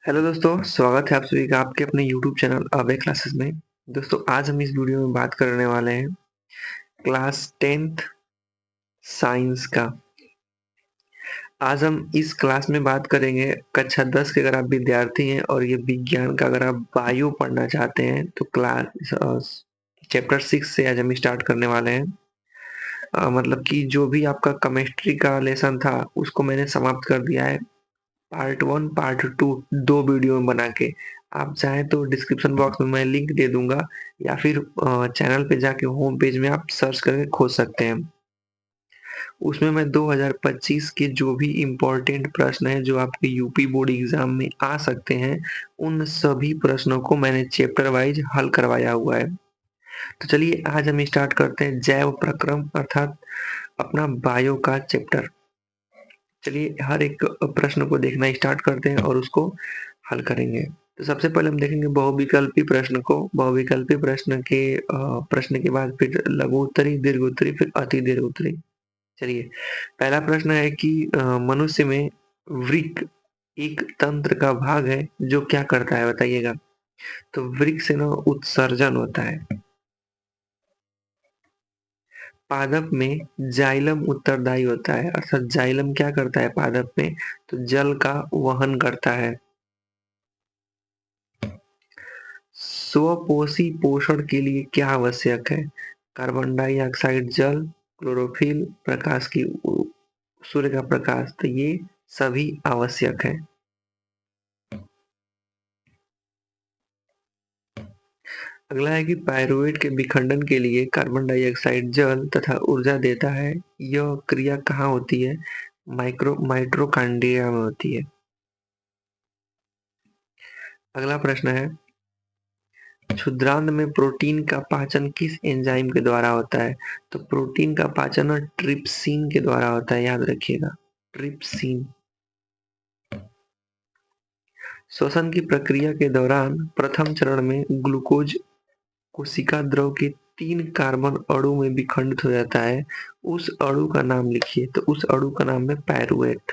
Hello दोस्तों, स्वागत है आप सभी का आपके अपने यूट्यूब चैनल अभय क्लासेस में। दोस्तों, आज हम इस वीडियो में बात करने वाले हैं क्लास 10th साइंस का। आज हम इस क्लास में बात करेंगे कक्षा 10 के। अगर आप विद्यार्थी हैं और ये विज्ञान का अगर आप बायो पढ़ना चाहते हैं तो क्लास चैप्टर 6 से आज हम स्टार्ट करने वाले हैं। मतलब कि जो भी आपका केमिस्ट्री का लेसन था उसको मैंने समाप्त कर दिया है। पार्ट 1 पार्ट 2 दो वीडियो में बना के। आप चाहें तो डिस्क्रिप्शन बॉक्स में मैं लिंक दे दूंगा या फिर चैनल पे जाके होम पेज में आप सर्च करके खोज सकते हैं। उसमें मैं 2025 के जो भी इम्पोर्टेंट प्रश्न हैं जो आपके यूपी बोर्ड एग्जाम में आ सकते हैं, उन सभी प्रश्नों को मैंने चैप्टर वाइज हल करवाया हुआ है। तो चलिए आज हम स्टार्ट करते हैं जैव प्रक्रम अर्थात अपना बायो का चैप्टर। चलिए हर एक प्रश्न को देखना स्टार्ट करते हैं और उसको हल करेंगे। तो सबसे पहले हम देखेंगे बहुविकल्पी प्रश्न को। बहुविकल्पी प्रश्न के बाद फिर लघु उत्तरी, दीर्घ उत्तरी, फिर अति दीर्घ उत्तरी। चलिए पहला प्रश्न है कि मनुष्य में वृक्क एक तंत्र का भाग है जो क्या करता है, बताइएगा। तो वृक्क से ना उत्सर्जन होता है। पादप में जाइलम उत्तरदायी होता है, अर्थात जाइलम क्या करता है पादप में, तो जल का वहन करता है। स्वपोषी पोषण के लिए क्या आवश्यक है, कार्बन डाइऑक्साइड, जल, क्लोरोफिल, सूर्य का प्रकाश, तो ये सभी आवश्यक है। अगला है कि पायरुवेट के विखंडन के लिए कार्बन डाइऑक्साइड जल तथा ऊर्जा देता है। यह क्रिया कहाँ होती है, माइटोकॉन्ड्रिया में होती है। अगला प्रश्न है क्षुद्रांत में प्रोटीन का पाचन किस एंजाइम के द्वारा होता है, तो प्रोटीन का पाचन ट्रिप्सिन के द्वारा होता है, याद रखिएगा, ट्रिप्सिन। श्वसन की प्रक्रिया के दौरान प्रथम चरण में ग्लूकोज कोशिका द्रव के 3 कार्बन अणु में विखंडित हो जाता है। उस अणु का नाम लिखिए, तो उस अणु का नाम है पायरुवेट।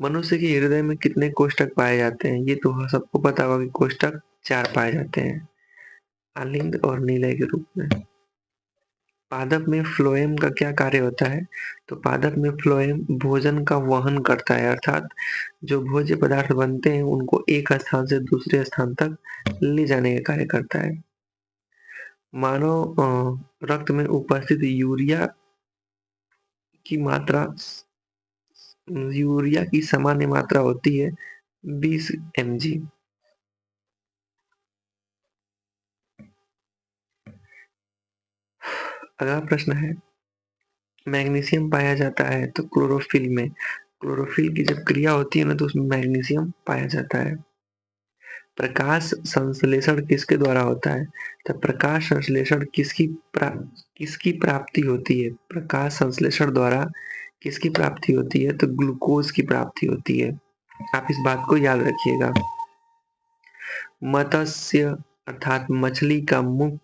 मनुष्य के हृदय में कितने कोष्ठक पाए जाते हैं, ये तो सबको पता होगा कि कोष्ठक 4 पाए जाते हैं, आलिंद और नीलय के रूप में। पादप में फ्लोएम का क्या कार्य होता है, तो पादप में फ्लोएम भोजन का वहन करता है, अर्थात जो भोज्य पदार्थ बनते हैं उनको एक स्थान से दूसरे स्थान तक ले जाने का कार्य करता है। मानव रक्त में उपस्थित की मात्रा यूरिया की सामान्य मात्रा होती है 20 mg। अगला प्रश्न है मैग्नीशियम पाया जाता है तो क्लोरोफिल में। क्लोरोफिल की जब क्रिया होती है ना तो उसमें मैग्नीशियम पाया जाता है। प्रकाश संश्लेषण किसके द्वारा होता है, तो प्रकाश संश्लेषण किसकी प्राप्ति होती है, प्रकाश संश्लेषण द्वारा किसकी प्राप्ति होती है, तो ग्लूकोज की प्राप्ति होती है। आप इस बात को याद रखिएगा। मत्स्य अर्थात मछली का मुख्य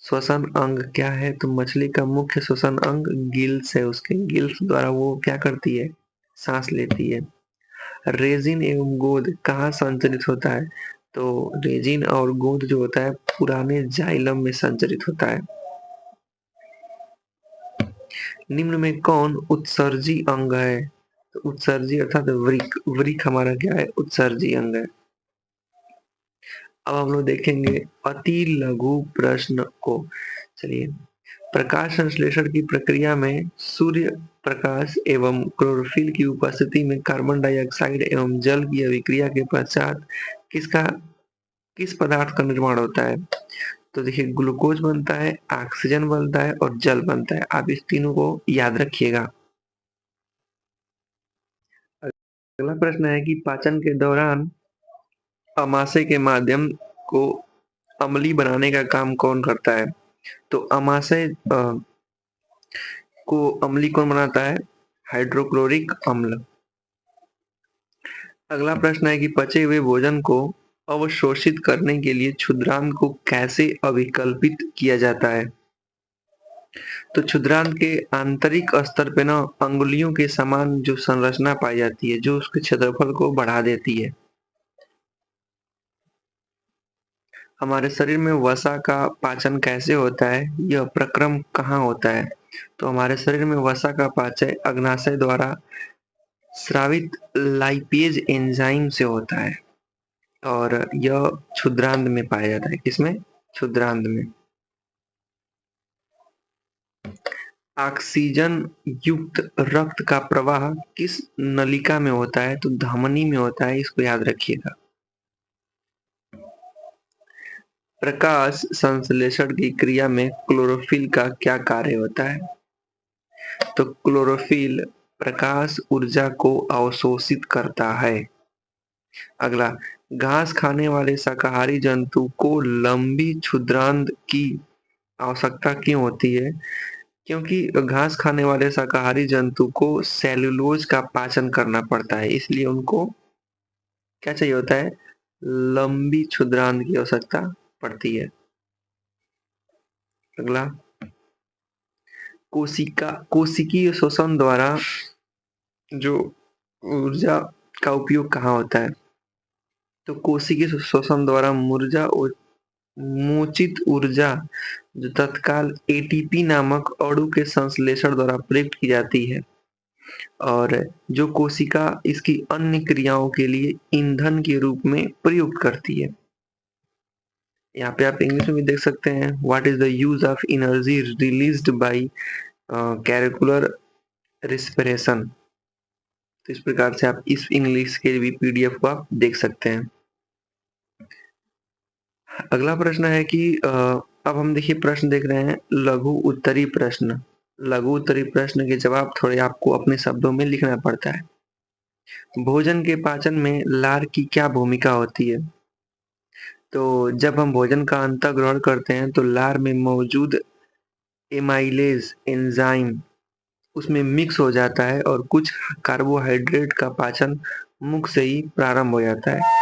श्वसन अंग क्या है, तो मछली का मुख्य श्वसन अंग गिल्स है, उसके गिल्स द्वारा वो क्या करती है, सांस लेती है। रेजिन एवं गोंद कहाँ संचरित होता है, तो रेजिन और गोंद जो होता है पुराने जाइलम में संचरित होता है। निम्न में कौन उत्सर्जी अंग है, तो उत्सर्जी अर्थात वृक्क। वृक्क हमारा क्या है, उत्सर्जी अंग है। अब हम लोग देखेंगे अति लघु प्रश्न को। चलिए प्रकाश संश्लेषण की प्रक्रिया में सूर्य प्रकाश एवं क्लोरोफिल की उपस्थिति में कार्बन डाइऑक्साइड एवं जल की अभिक्रिया के पश्चात किस पदार्थ का निर्माण होता है, तो देखिए ग्लूकोज बनता है, ऑक्सीजन बनता है और जल बनता है। आप इस तीनों को याद रखिएगा। अगला प्रश्न है कि पाचन के दौरान अमाशय के माध्यम को अम्लीय बनाने का काम कौन करता है, तो अमाशय को अम्लीय कौन बनाता है, हाइड्रोक्लोरिक अम्ल। अगला प्रश्न है कि पचे हुए भोजन को अवशोषित करने के लिए क्षुद्रांत को कैसे अभिकल्पित किया जाता है, तो क्षुद्रांत के आंतरिक स्तर पे ना अंगुलियों के समान जो संरचना पाई जाती है, जो उसके क्षेत्रफल को बढ़ा देती है। हमारे शरीर में वसा का पाचन कैसे होता है, यह प्रक्रम कहाँ होता है? तो हमारे शरीर में वसा का पाचन अग्नाशय द्वारा स्रावित लाइपेज एंजाइम से होता है और यह क्षुद्रांत में पाया जाता है। किसमें? क्षुद्रांत में। ऑक्सीजन युक्त रक्त का प्रवाह किस नलिका में होता है? तो धमनी में होता है, इसको याद रखिएगा। प्रकाश संश्लेषण की क्रिया में क्लोरोफिल का क्या कार्य होता है? तो क्लोरोफिल प्रकाश ऊर्जा को अवशोषित करता है। अगला, घास खाने वाले शाकाहारी जंतु को लंबी क्षुद्रांत की आवश्यकता क्यों होती है? क्योंकि घास खाने वाले शाकाहारी जंतु को सेल्यूलोज का पाचन करना पड़ता है, इसलिए उनको क्या चाहिए होता है? लंबी क्षुद्रांत की आवश्यकता पड़ती है। अगला, कोशिकीय शोषण द्वारा जो ऊर्जा का उपयोग कहाँ होता है? तो कोशिकीय शोषण द्वारा मोचित ऊर्जा जो तत्काल एटीपी नामक अणु के संश्लेषण द्वारा प्रयुक्त की जाती है और जो कोशिका इसकी अन्य क्रियाओं के लिए ईंधन के रूप में प्रयुक्त करती है। यहाँ पे आप इंग्लिश में भी देख सकते हैं, what is the use of energy released by curricular respiration. तो इस प्रकार से आप इस इंग्लिश के भी पीडीएफ को आप देख सकते हैं। अगला प्रश्न है कि अब हम देखिए प्रश्न देख रहे हैं लघु उत्तरी प्रश्न। लघु उत्तरी प्रश्न के जवाब थोड़े आपको अपने शब्दों में लिखना पड़ता है। भोजन के पाचन में लार की क्या भूमिका होती है? तो जब हम भोजन का अंतः ग्रहण करते हैं तो लार में मौजूद एमाइलेज एंजाइम उसमें मिक्स हो जाता है और कुछ कार्बोहाइड्रेट का पाचन मुख से ही प्रारंभ हो जाता है।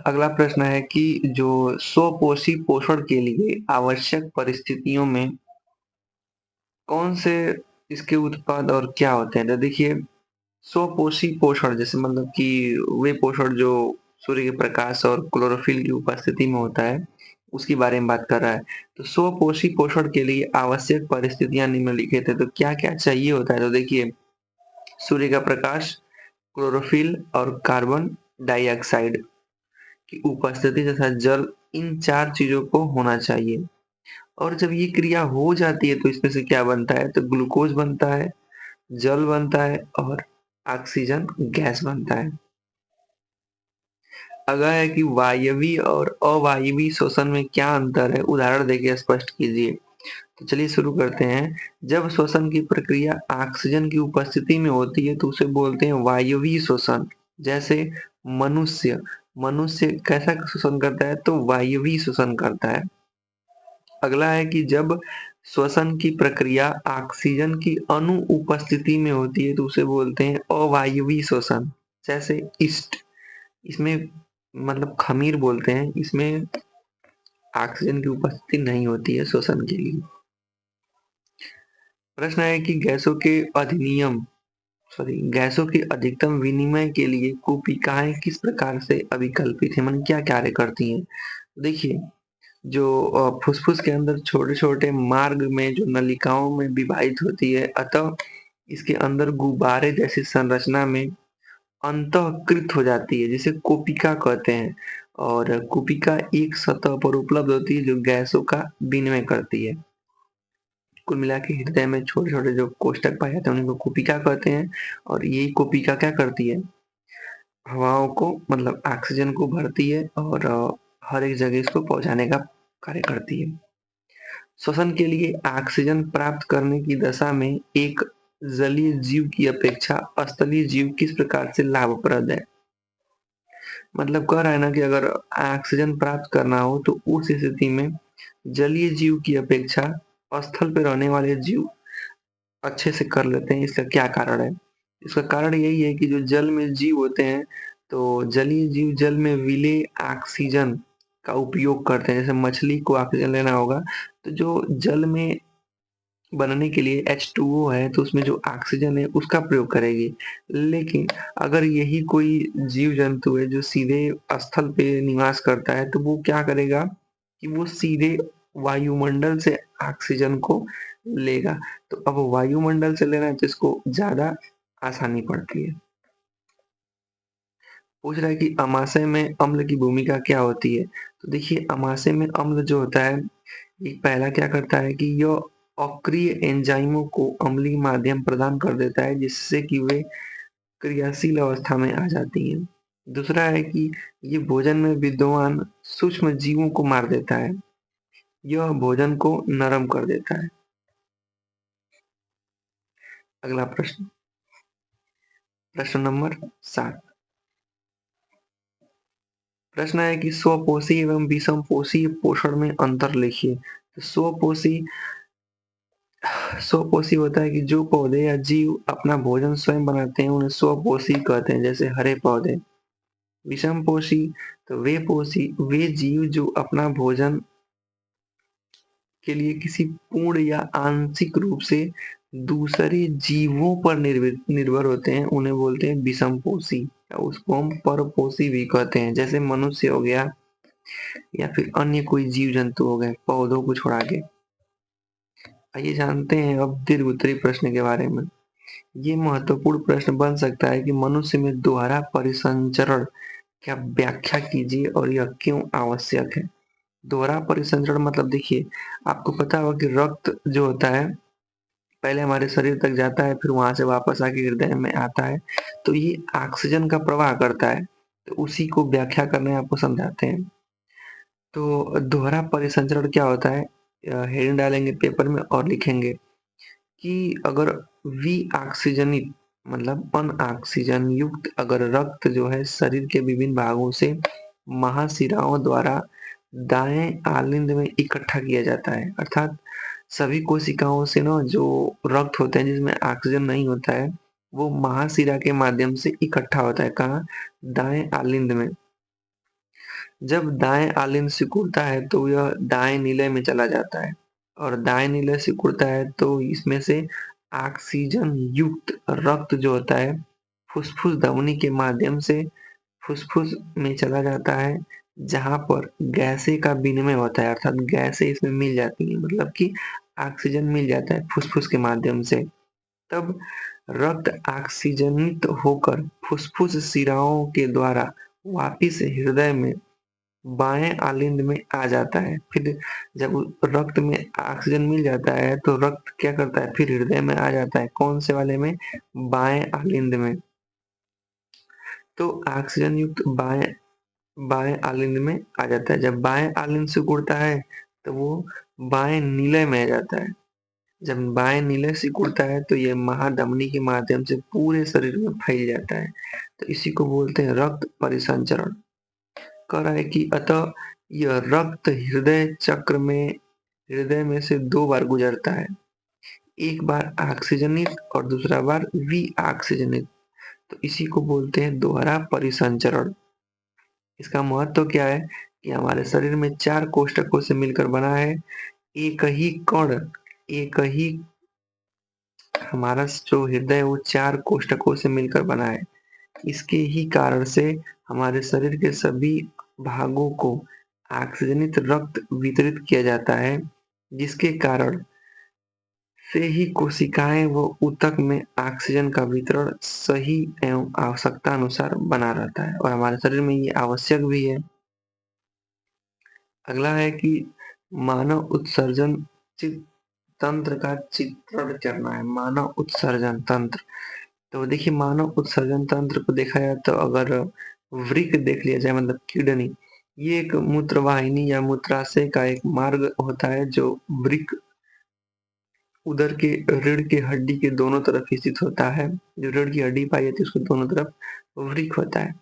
अगला प्रश्न है कि जो स्वपोषी पोषण के लिए आवश्यक परिस्थितियों में कौन से इसके उत्पाद और क्या होते हैं? तो देखिए, स्वपोषी पोषण जैसे मतलब कि वे पोषण जो सूर्य के प्रकाश और क्लोरोफिल की उपस्थिति में होता है, उसके बारे में बात कर रहा है। तो स्वपोषी पोषण के लिए आवश्यक परिस्थितियां निम्नलिखित है। तो क्या क्या चाहिए होता है? तो देखिए, सूर्य का प्रकाश, क्लोरोफिल और कार्बन डाइऑक्साइड की उपस्थिति तथा जल, इन 4 चीजों को होना चाहिए। और जब ये क्रिया हो जाती है तो इसमें से क्या बनता है? तो ग्लूकोज बनता है, जल बनता है और ऑक्सीजन गैस बनता है। अगला है कि वायवीय और अवायवीय श्वसन में क्या अंतर है? उदाहरण देके स्पष्ट कीजिए। तो चलिए शुरू करते हैं। जब श्वसन की प्रक्रिया ऑक्सीजन की उपस्थिति में होती है तो उसे बोलते हैं वायवीय श्वसन। जैसे मनुष्य मनुष्य कैसा श्वसन करता है? तो वायवीय श्वसन करता है। अगला है कि जब श्वसन की प्रक्रिया ऑक्सीजन की अनुपस्थिति में होती है तो उसे बोलते हैं अवायवीय श्वसन। जैसे ईस्ट, इसमें मतलब खमीर बोलते हैं, इसमें ऑक्सीजन की उपस्थिति नहीं होती है श्वसन के लिए। प्रश्न है कि गैसों के अधिकतम विनिमय के लिए कूपिकाएं किस प्रकार से अभिकल्पित है, मतलब क्या कार्य करती हैं? देखिए, जो फुसफुस के अंदर छोटे छोटे मार्ग में जो नलिकाओं में विभाजित होती है, अतः इसके अंदर गुब्बारे जैसी संरचना में अंतःकृत हो जाती है, जिसे कोपिका कहते हैं। और कोपिका एक सतह पर उपलब्ध होती है जो गैसों का विनिमय करती है। कुल मिला के हृदय में छोटे छोटे जो कोष्ठक पाए जाते हैं उन्हीं को कोपिका कहते हैं। और यही कोपिका क्या करती है? हवाओं को मतलब ऑक्सीजन को भरती है और हर एक जगह इसको पहुंचाने का कार्य करती है। श्वसन के लिए ऑक्सीजन प्राप्त करने की दशा में एक जलीय जीव की अपेक्षा स्थलीय जीव किस प्रकार से लाभप्रद है? मतलब कह रहा है ना कि अगर ऑक्सीजन प्राप्त करना हो तो उस स्थिति में जलीय जीव की अपेक्षा स्थल पे रहने वाले जीव अच्छे से कर लेते हैं। इसका क्या कारण है? इसका कारण यही है कि जो जल में जीव होते हैं तो जलीय जीव जल में विलेय ऑक्सीजन का उपयोग करते हैं। जैसे मछली को ऑक्सीजन लेना होगा तो जो जल में बनने के लिए H2O है तो उसमें जो ऑक्सीजन है उसका प्रयोग करेगी। लेकिन अगर यही कोई जीव जंतु है जो सीधे स्थल पे निवास करता है तो वो क्या करेगा कि वो सीधे वायुमंडल से ऑक्सीजन को लेगा। तो अब वायुमंडल से लेना है तो इसको ज्यादा आसानी पड़ती है। पूछ रहा है कि अमाशय में अम्ल की भूमिका क्या होती है। तो देखिए अमाशय में अम्ल जो होता है ये पहला क्या करता है कि यह अक्रिय एंजाइमों को अम्लीय माध्यम प्रदान कर देता है जिससे कि वे क्रियाशील अवस्था में आ जाती हैं। दूसरा है कि ये भोजन में विद्यमान सूक्ष्म जीवों को मार देता है। यह भोजन को नरम कर देता है। अगला प्रश्न, प्रश्न नंबर 7। प्रश्न है कि स्वपोषी एवं विषमपोषी पोषण में अंतर लिखिए। तो स्वपोषी होता है कि जो पौधे या जीव अपना भोजन स्वयं बनाते हैं उन्हें स्वपोषी कहते हैं, जैसे हरे पौधे। विषमपोषी तो वे जीव जो अपना भोजन के लिए किसी पूर्ण या आंशिक रूप से दूसरे जीवों पर निर्भर होते हैं उन्हें बोलते हैं विषमपोषी, या उसको हम परपोषी भी कहते हैं, जैसे मनुष्य हो गया या फिर अन्य कोई जीव जंतु हो गए पौधों को छोड़ा के। आइए जानते हैं अब दीर्घ उत्तरी प्रश्न के बारे में। ये महत्वपूर्ण प्रश्न बन सकता है कि मनुष्य में दोहरा परिसंचरण क्या व्याख्या कीजिए और यह क्यों आवश्यक है। दोहरा परिसंचरण मतलब देखिए आपको पता होगा कि रक्त जो होता है पहले हमारे शरीर तक जाता है फिर वहां से वापस आके हृदय में आता है, तो ये ऑक्सीजन का प्रवाह करता है। तो उसी को व्याख्या करने आपको समझाते हैं। तो दोहरा परिसंचरण क्या होता है, हेडिंग डालेंगे पेपर में और लिखेंगे कि अगर विऑक्सीजनित मतलब अनऑक्सीजन युक्त अगर रक्त जो है शरीर के विभिन्न भागों से महाशिराओं द्वारा दाएं आलिंद में इकट्ठा किया जाता है, अर्थात सभी कोशिकाओं से ना जो रक्त होते हैं जिसमें ऑक्सीजन नहीं होता है वो महाशिरा के माध्यम से इकट्ठा होता है। कहाँ? दाएं आलिंद में। जब दाएं आलिंद सिकुड़ता है तो यह दाएं नीले में चला जाता है और दाएं नीले सिकुड़ता है तो इसमें से ऑक्सीजन युक्त रक्त जो होता है फुसफुस धमनी के माध्यम से फुसफुस में चला जाता है जहां पर गैसें का विनिमय होता है, अर्थात गैसें इसमें मिल जाती हैं, मतलब कि ऑक्सीजन मिल जाता है फुसफुस के माध्यम से। तब रक्त ऑक्सीजनित होकर फुसफुस शिराओं के द्वारा वापिस हृदय में बाएं आलिंद में आ जाता है। फिर जब रक्त में ऑक्सीजन मिल जाता है तो रक्त क्या करता है फिर हृदय में आ जाता है, कौन से वाले में? बाएं आलिंद में। तो ऑक्सीजन युक्त बाएं बाएं आलिंद में आ जाता है। जब बाएं आलिंद से गुड़ता है तो वो बाएं नीले में आ जाता है। जब बाएं नीले से गुड़ता है तो ये महाधमनी के माध्यम से पूरे शरीर में फैल जाता है। तो इसी को बोलते हैं रक्त परिसंचरण। कह रहा है कि अतः यह रक्त हृदय में से 2 बार गुजरता है, एक बार ऑक्सीजनित और दूसरा बार विऑक्सीजनित। तो इसी को बोलते हैं दोहरा परिसंचरण। इसका महत्व क्या है कि हमारे शरीर में 4 कोष्ठकों से मिलकर बना है। एक ही कण, एक ही हमारा जो हृदय है वो 4 कोष्ठकों से मिलकर बना है। इसके ही कारण से हमारे शरीर के सभी भागों को ऑक्सीजनित रक्त वितरित किया जाता है, जिसके कारण से ही कोशिकाएं व ऊतक में ऑक्सीजन का वितरण सही एवं आवश्यकता अनुसार बना रहता है और हमारे शरीर में ये आवश्यक भी है। अगला है कि मानव उत्सर्जन तंत्र का चित्रण करना है। मानव उत्सर्जन तंत्र, तो देखिए मानव उत्सर्जन तंत्र को देखा जाए तो अगर वृक्क देख लिया जाए मतलब किडनी, ये एक मूत्रवाहिनी या मूत्राशय का एक मार्ग होता है जो वृक्क उदर के रीढ़ की हड्डी के दोनों तरफ स्थित होता है। जो रीढ़ की हड्डी पाई जाती है उसके दोनों तरफ वृक्क होता है।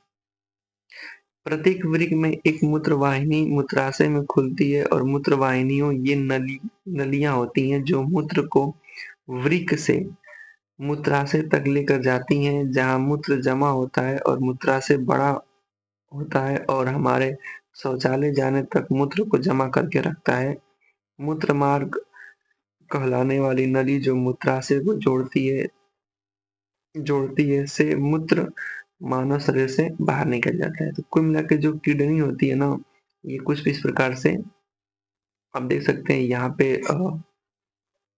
प्रत्येक वृक्क में एक मूत्रवाहिनी मूत्राशय में खुलती है और मूत्रवाहिनियों ये नलियां होती हैं जो मूत्र को वृक्क से मूत्राशय तक लेकर जाती हैं, जहां मूत्र जमा होता है और मूत्राशय बड़ा होता है और हमारे शौचालय जाने तक मूत्र को जमा करके रखता है। मूत्र मार्ग कहलाने वाली नली जो मूत्राशय को जोड़ती है से मूत्र मानव शरीर से बाहर निकल जाता है। तो कुल मिला के जो किडनी होती है ना, ये कुछ इस प्रकार से आप देख सकते हैं यहाँ पे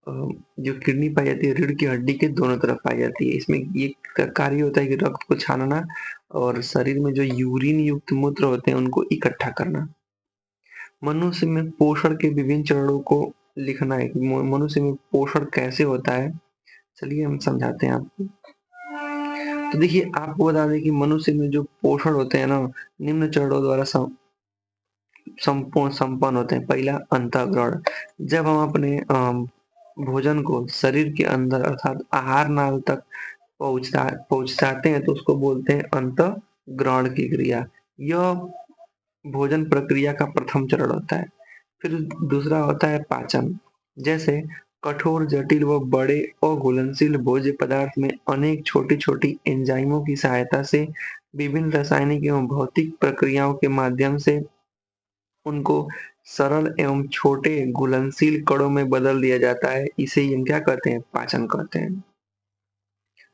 जो किडनी पाई जाती है रीढ़ की हड्डी के दोनों तरफ पाई जाती है। इसमें ये कार्य होता है कि रक्त को छानना और शरीर में जो यूरिन युक्त मूत्र होते हैं उनको इकट्ठा करना। मनुष्य में पोषण के विभिन्न चरणों को लिखना है कि मनुष्य में पोषण कैसे होता है। चलिए हम समझाते हैं आपको। तो देखिए आपको बता दें कि मनुष्य में जो पोषण होते हैं ना, निम्न चरणों द्वारा संपन्न होते हैं। पहला अंतःग्रहण, जब हम अपने भोजन को शरीर के अंदर अर्थात आहार नाल तक पहुंचाते हैं तो उसको बोलते हैं अंतःग्रहण की क्रिया। यह भोजन प्रक्रिया का प्रथम चरण होता है। फिर दूसरा होता है पाचन। जैसे कठोर, जटिल व बड़े अघुलनशील भोज्य पदार्थ में अनेक छोटी छोटी एंजाइमों की सहायता से विभिन्न रासायनिक एवं भौतिक प्रक्रियाओं के माध्यम से उनको सरल एवं छोटे घुलनशील कणों में बदल दिया जाता है। इसे ही हम क्या कहते हैं? पाचन कहते हैं।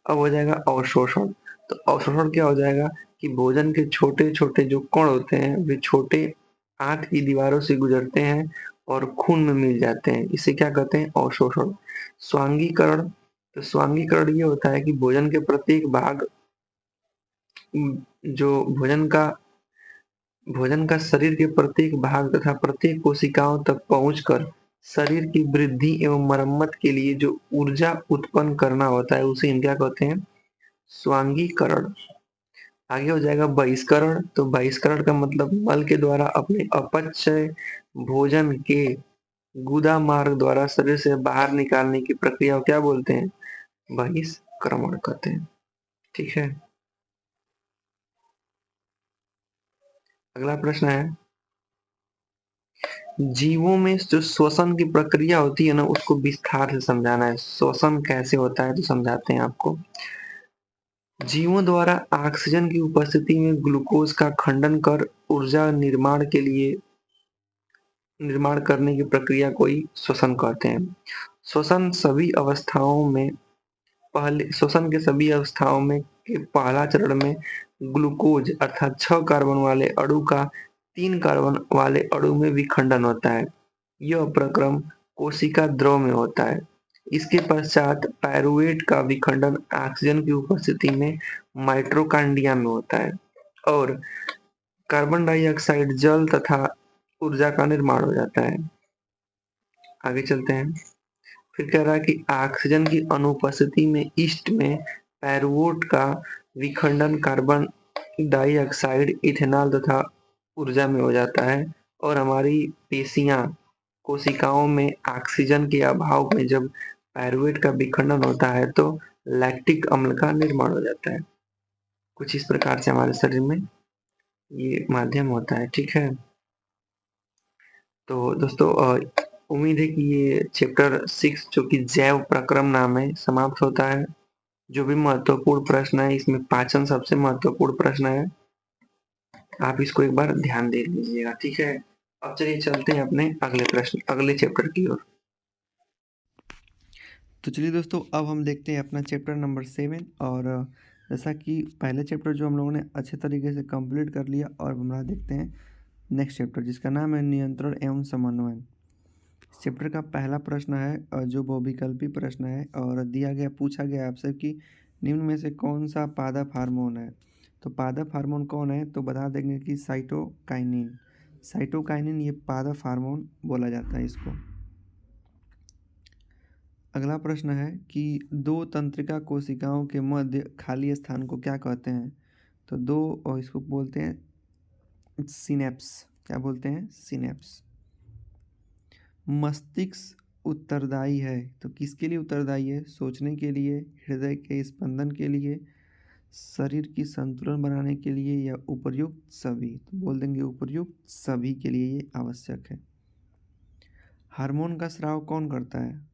अब हो जाएगा अवशोषण। तो अवशोषण क्या हो जाएगा कि भोजन के छोटे छोटे जो कण होते हैं वे छोटे आंत की दीवारों से गुजरते हैं और खून में मिल जाते हैं। इसे क्या कहते हैं? अवशोषण। स्वांगीकरण, तो स्वांगीकरण ये होता है कि भोजन के प्रत्येक भाग जो भोजन का शरीर के प्रत्येक भाग तथा प्रत्येक कोशिकाओं तक पहुंचकर शरीर की वृद्धि एवं मरम्मत के लिए जो ऊर्जा उत्पन्न करना होता है उसे हम क्या कहते हैं? स्वांगीकरण। आगे हो जाएगा बहिष्करण। तो बहिष्करण का मतलब मल के द्वारा अपने अपचय भोजन के गुदा मार्ग द्वारा शरीर से बाहर निकालने की प्रक्रिया को क्या बोलते हैं? बहिष्क्रमण कहते हैं। ठीक है, अगला प्रश्न है, जीवों में जो श्वसन की प्रक्रिया होती है ना उसको विस्तार से समझाना है। श्वसन कैसे होता है तो समझाते हैं आपको। जीवों द्वारा ऑक्सीजन की उपस्थिति में ग्लूकोज का खंडन कर ऊर्जा निर्माण करने की प्रक्रिया को ही श्वसन कहते हैं। श्वसन सभी अवस्थाओं में श्वसन के सभी अवस्थाओं में के पहला चरण में ग्लूकोज अर्थात 6 कार्बन वाले अणु का 3 कार्बन वाले अणु में विखंडन होता है। यह प्रक्रम कोशिका द्रव में होता है। इसके पश्चात पायरुवेट का विखंडन ऑक्सीजन की उपस्थिति में माइटोकॉन्ड्रिया में होता है और कार्बन डाइऑक्साइड जल तथा ऊर्जा का निर्माण हो जाता है। आगे चलते हैं। फिर कह रहा है कि ऑक्सीजन की अनुपस्थिति में ईस्ट में पायरुवेट का विखंडन कार्बन डाइऑक्साइड, इथेनॉल तथा ऊर्जा में हो जाता है और हमारी कोशिकाओं में ऑक्सीजन के अभाव में जब पायरुवेट का विखंडन होता है तो लैक्टिक अम्ल का निर्माण हो जाता है। कुछ इस प्रकार से हमारे शरीर में ये माध्यम होता है। ठीक है, तो दोस्तों उम्मीद है कि ये चैप्टर 6 जो कि जैव प्रक्रम नाम है समाप्त होता है। जो भी महत्वपूर्ण प्रश्न है इसमें पाचन सबसे महत्वपूर्ण प्रश्न है, आप इसको एक बार ध्यान दे लीजिएगा। ठीक है, अब चलिए चलते हैं अपने अगले चैप्टर की ओर। तो चलिए दोस्तों, अब हम देखते हैं अपना चैप्टर नंबर 7। और जैसा कि पहले चैप्टर जो हम लोगों ने अच्छे तरीके से कंप्लीट कर लिया, और हमारा देखते हैं नेक्स्ट चैप्टर जिसका नाम है नियंत्रण एवं समन्वय। इस चैप्टर का पहला प्रश्न है जो बहुविकल्पी प्रश्न है और पूछा गया आपसे कि निम्न में से कौन सा पादप हार्मोन है। तो पादप हार्मोन कौन है, तो बता देंगे कि साइटोकाइनिन। साइटोकाइनिन ये पादप हार्मोन बोला जाता है इसको। अगला प्रश्न है कि दो तंत्रिका कोशिकाओं के मध्य खाली स्थान को क्या कहते हैं। तो और इसको बोलते हैं सिनेप्स। क्या बोलते हैं? सिनेप्स। मस्तिष्क उत्तरदायी है, तो किसके लिए उत्तरदायी है? सोचने के लिए, हृदय के स्पंदन के लिए, शरीर की संतुलन बनाने के लिए, या उपर्युक्त सभी। तो बोल देंगे उपर्युक्त सभी के लिए ये आवश्यक है। हार्मोन का स्राव कौन करता है?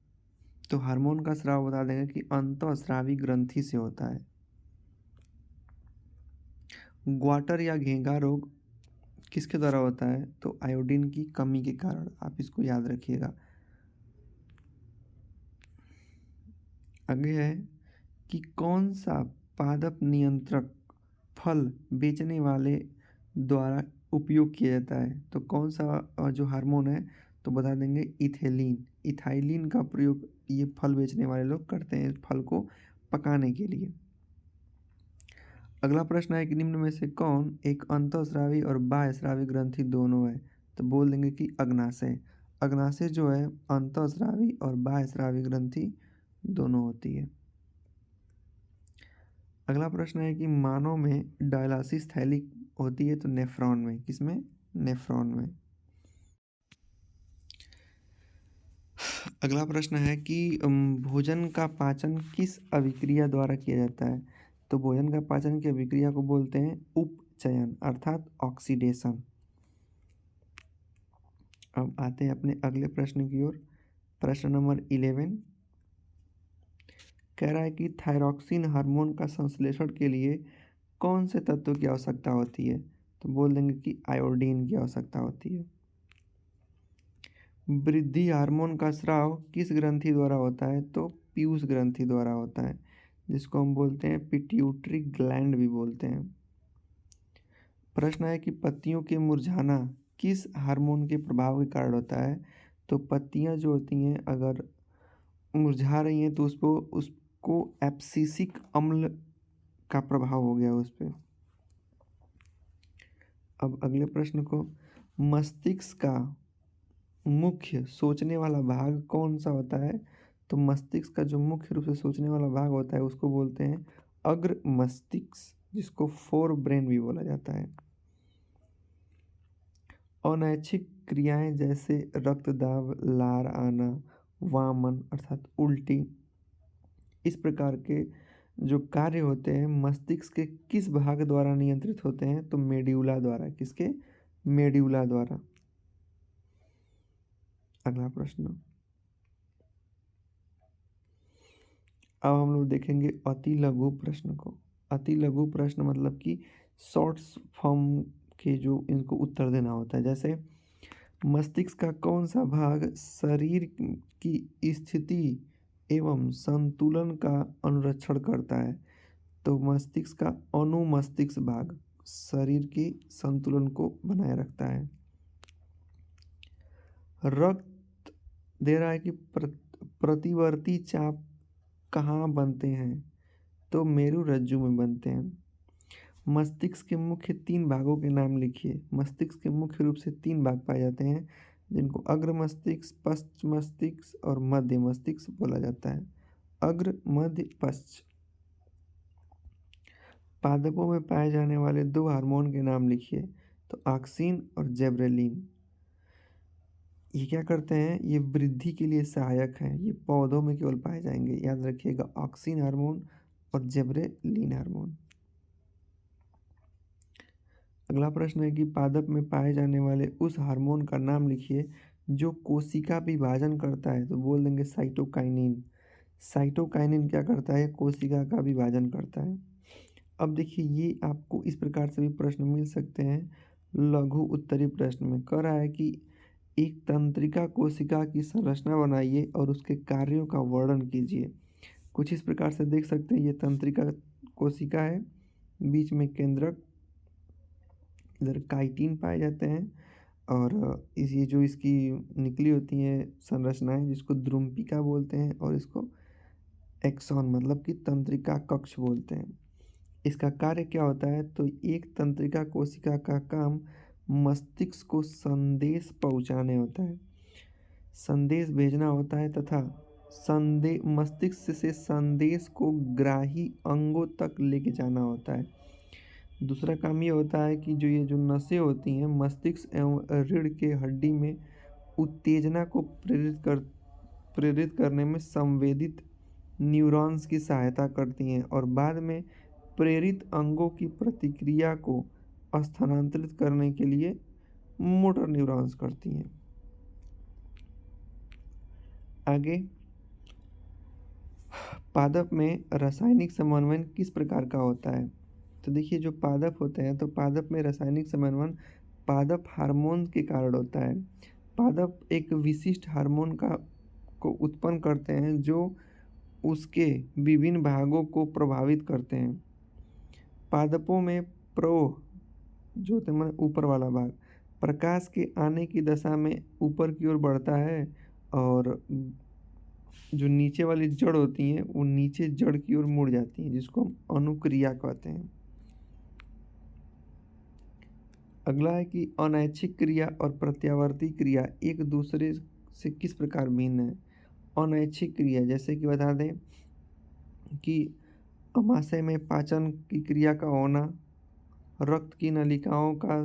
तो हार्मोन का स्राव बता देंगे कि अंतःस्रावी ग्रंथि से होता है। ग्वाटर या घेंघा रोग किसके द्वारा होता है? तो आयोडीन की कमी के कारण, आप इसको याद रखिएगा। आगे है कि कौन सा पादप नियंत्रक फल बेचने वाले द्वारा उपयोग किया जाता है? तो कौन सा जो हार्मोन है, तो बता देंगे इथेलिन। इथाइलिन का प्रयोग ये फल बेचने वाले लोग करते हैं फल को पकाने के लिए। अगला प्रश्न है कि निम्न में से कौन एक अंतःस्रावी और बाह्यस्रावी ग्रंथि दोनों है? तो बोल देंगे कि अग्नाशय। अग्नाशय जो है अंतःस्रावी और बाह्यस्रावी ग्रंथि दोनों होती है। अगला प्रश्न है कि मानव में डायलिसिस थैली होती है तो नेफ्रॉन में, किसमें? नेफ्रॉन में। अगला प्रश्न है कि भोजन का पाचन किस अभिक्रिया द्वारा किया जाता है? तो भोजन का पाचन की अभिक्रिया को बोलते हैं उपचयन अर्थात ऑक्सीडेशन। अब आते हैं अपने अगले प्रश्न की ओर। प्रश्न नंबर 11 कह रहा है कि थायरॉक्सिन हार्मोन का संश्लेषण के लिए कौन से तत्व की आवश्यकता होती है? तो बोल देंगे कि आयोडीन की आवश्यकता होती है। वृद्धि हार्मोन का स्राव किस ग्रंथि द्वारा होता है? तो पीयूष ग्रंथि द्वारा होता है, जिसको हम बोलते हैं पिट्यूटरी ग्लैंड भी बोलते हैं। प्रश्न है कि पत्तियों के मुरझाना किस हार्मोन के प्रभाव के कारण होता है? तो पत्तियां जो होती हैं अगर मुरझा रही हैं तो उसको एब्सिसिक अम्ल का प्रभाव हो गया उस पर। अब अगले प्रश्न को, मस्तिष्क का मुख्य सोचने वाला भाग कौन सा होता है? तो मस्तिष्क का जो मुख्य रूप से सोचने वाला भाग होता है उसको बोलते हैं अग्र मस्तिष्क, जिसको फोर ब्रेन भी बोला जाता है। अनैच्छिक क्रियाएं जैसे रक्तदाब, लार आना, वामन अर्थात उल्टी, इस प्रकार के जो कार्य होते हैं मस्तिष्क के किस भाग द्वारा नियंत्रित होते हैं? तो मेड्यूला द्वारा। किसके? मेड्यूला द्वारा। अगला प्रश्न, अब हम लोग देखेंगे अति लघु प्रश्न को। अति लघु प्रश्न मतलब कि शॉर्ट्स फॉर्म के जो इनको उत्तर देना होता है। जैसे मस्तिष्क का कौन सा भाग शरीर की स्थिति एवं संतुलन का अनुरक्षण करता है? तो मस्तिष्क का अनुमस्तिष्क भाग शरीर के संतुलन को बनाए रखता है। रक्त दे रहा है कि प्रतिवर्ती चाप कहाँ बनते हैं? तो मेरुरज्जु में बनते हैं। मस्तिष्क के मुख्य 3 भागों के नाम लिखिए। मस्तिष्क के मुख्य रूप से 3 भाग पाए जाते हैं, जिनको अग्र मस्तिष्क, पश्च मस्तिष्क और मध्य मस्तिष्क बोला जाता है। अग्र, मध्य, पश्च। पादपों में पाए जाने वाले 2 हार्मोन के नाम लिखिए। तो ऑक्सिन और जेब्रेलिन। ये क्या करते हैं? ये वृद्धि के लिए सहायक हैं। ये पौधों में केवल पाए जाएंगे, याद रखिएगा, ऑक्सिन हार्मोन और जेब्रेलिन हार्मोन। अगला प्रश्न है कि पादप में पाए जाने वाले उस हार्मोन का नाम लिखिए जो कोशिका विभाजन करता है। तो बोल देंगे साइटोकाइनिन। साइटोकाइनिन क्या करता है? कोशिका का विभाजन करता है। अब देखिए, ये आपको इस प्रकार से भी प्रश्न मिल सकते हैं लघु उत्तरी प्रश्न में। कह रहा है कि एक तंत्रिका कोशिका की संरचना बनाइए और उसके कार्यों का वर्णन कीजिए। कुछ इस प्रकार से देख सकते हैं, ये तंत्रिका कोशिका है, बीच में केंद्रक, इधर काइटिन पाए जाते हैं, और ये जो इसकी निकली होती हैं संरचनाएं, जिसको द्रुमपिका बोलते हैं, और इसको एक्सॉन मतलब कि तंत्रिका कक्ष बोलते हैं। इसका कार्य क्या होता है? तो एक तंत्रिका कोशिका का काम मस्तिष्क को संदेश पहुंचाने होता है, संदेश भेजना होता है, तथा मस्तिष्क से संदेश को ग्राही अंगों तक लेके जाना होता है। दूसरा काम ये होता है कि ये जो नसें होती हैं मस्तिष्क एवं रीढ़ के हड्डी में उत्तेजना को प्रेरित करने में संवेदित न्यूरॉन्स की सहायता करती हैं, और बाद में प्रेरित अंगों की प्रतिक्रिया को स्थानांतरित करने के लिए मोटर न्यूरॉन्स करती हैं। आगे, पादप में रासायनिक समन्वय किस प्रकार का होता है? तो देखिए, जो पादप होते हैं तो पादप में रासायनिक समन्वय पादप हार्मोन के कारण होता है। पादप एक विशिष्ट हार्मोन को उत्पन्न करते हैं जो उसके विभिन्न भागों को प्रभावित करते हैं। पादपों में प्रोह जो होते हैं माने ऊपर वाला भाग प्रकाश के आने की दशा में ऊपर की ओर बढ़ता है और जो नीचे वाली जड़ होती हैं वो नीचे जड़ की ओर मुड़ जाती हैं, जिसको हम अनुक्रिया कहते हैं। अगला है कि अनैच्छिक क्रिया और प्रत्यावर्ती क्रिया एक दूसरे से किस प्रकार भिन्न है। अनैच्छिक क्रिया जैसे कि बता दें कि अमाशय में पाचन की क्रिया का होना, रक्त की नलिकाओं का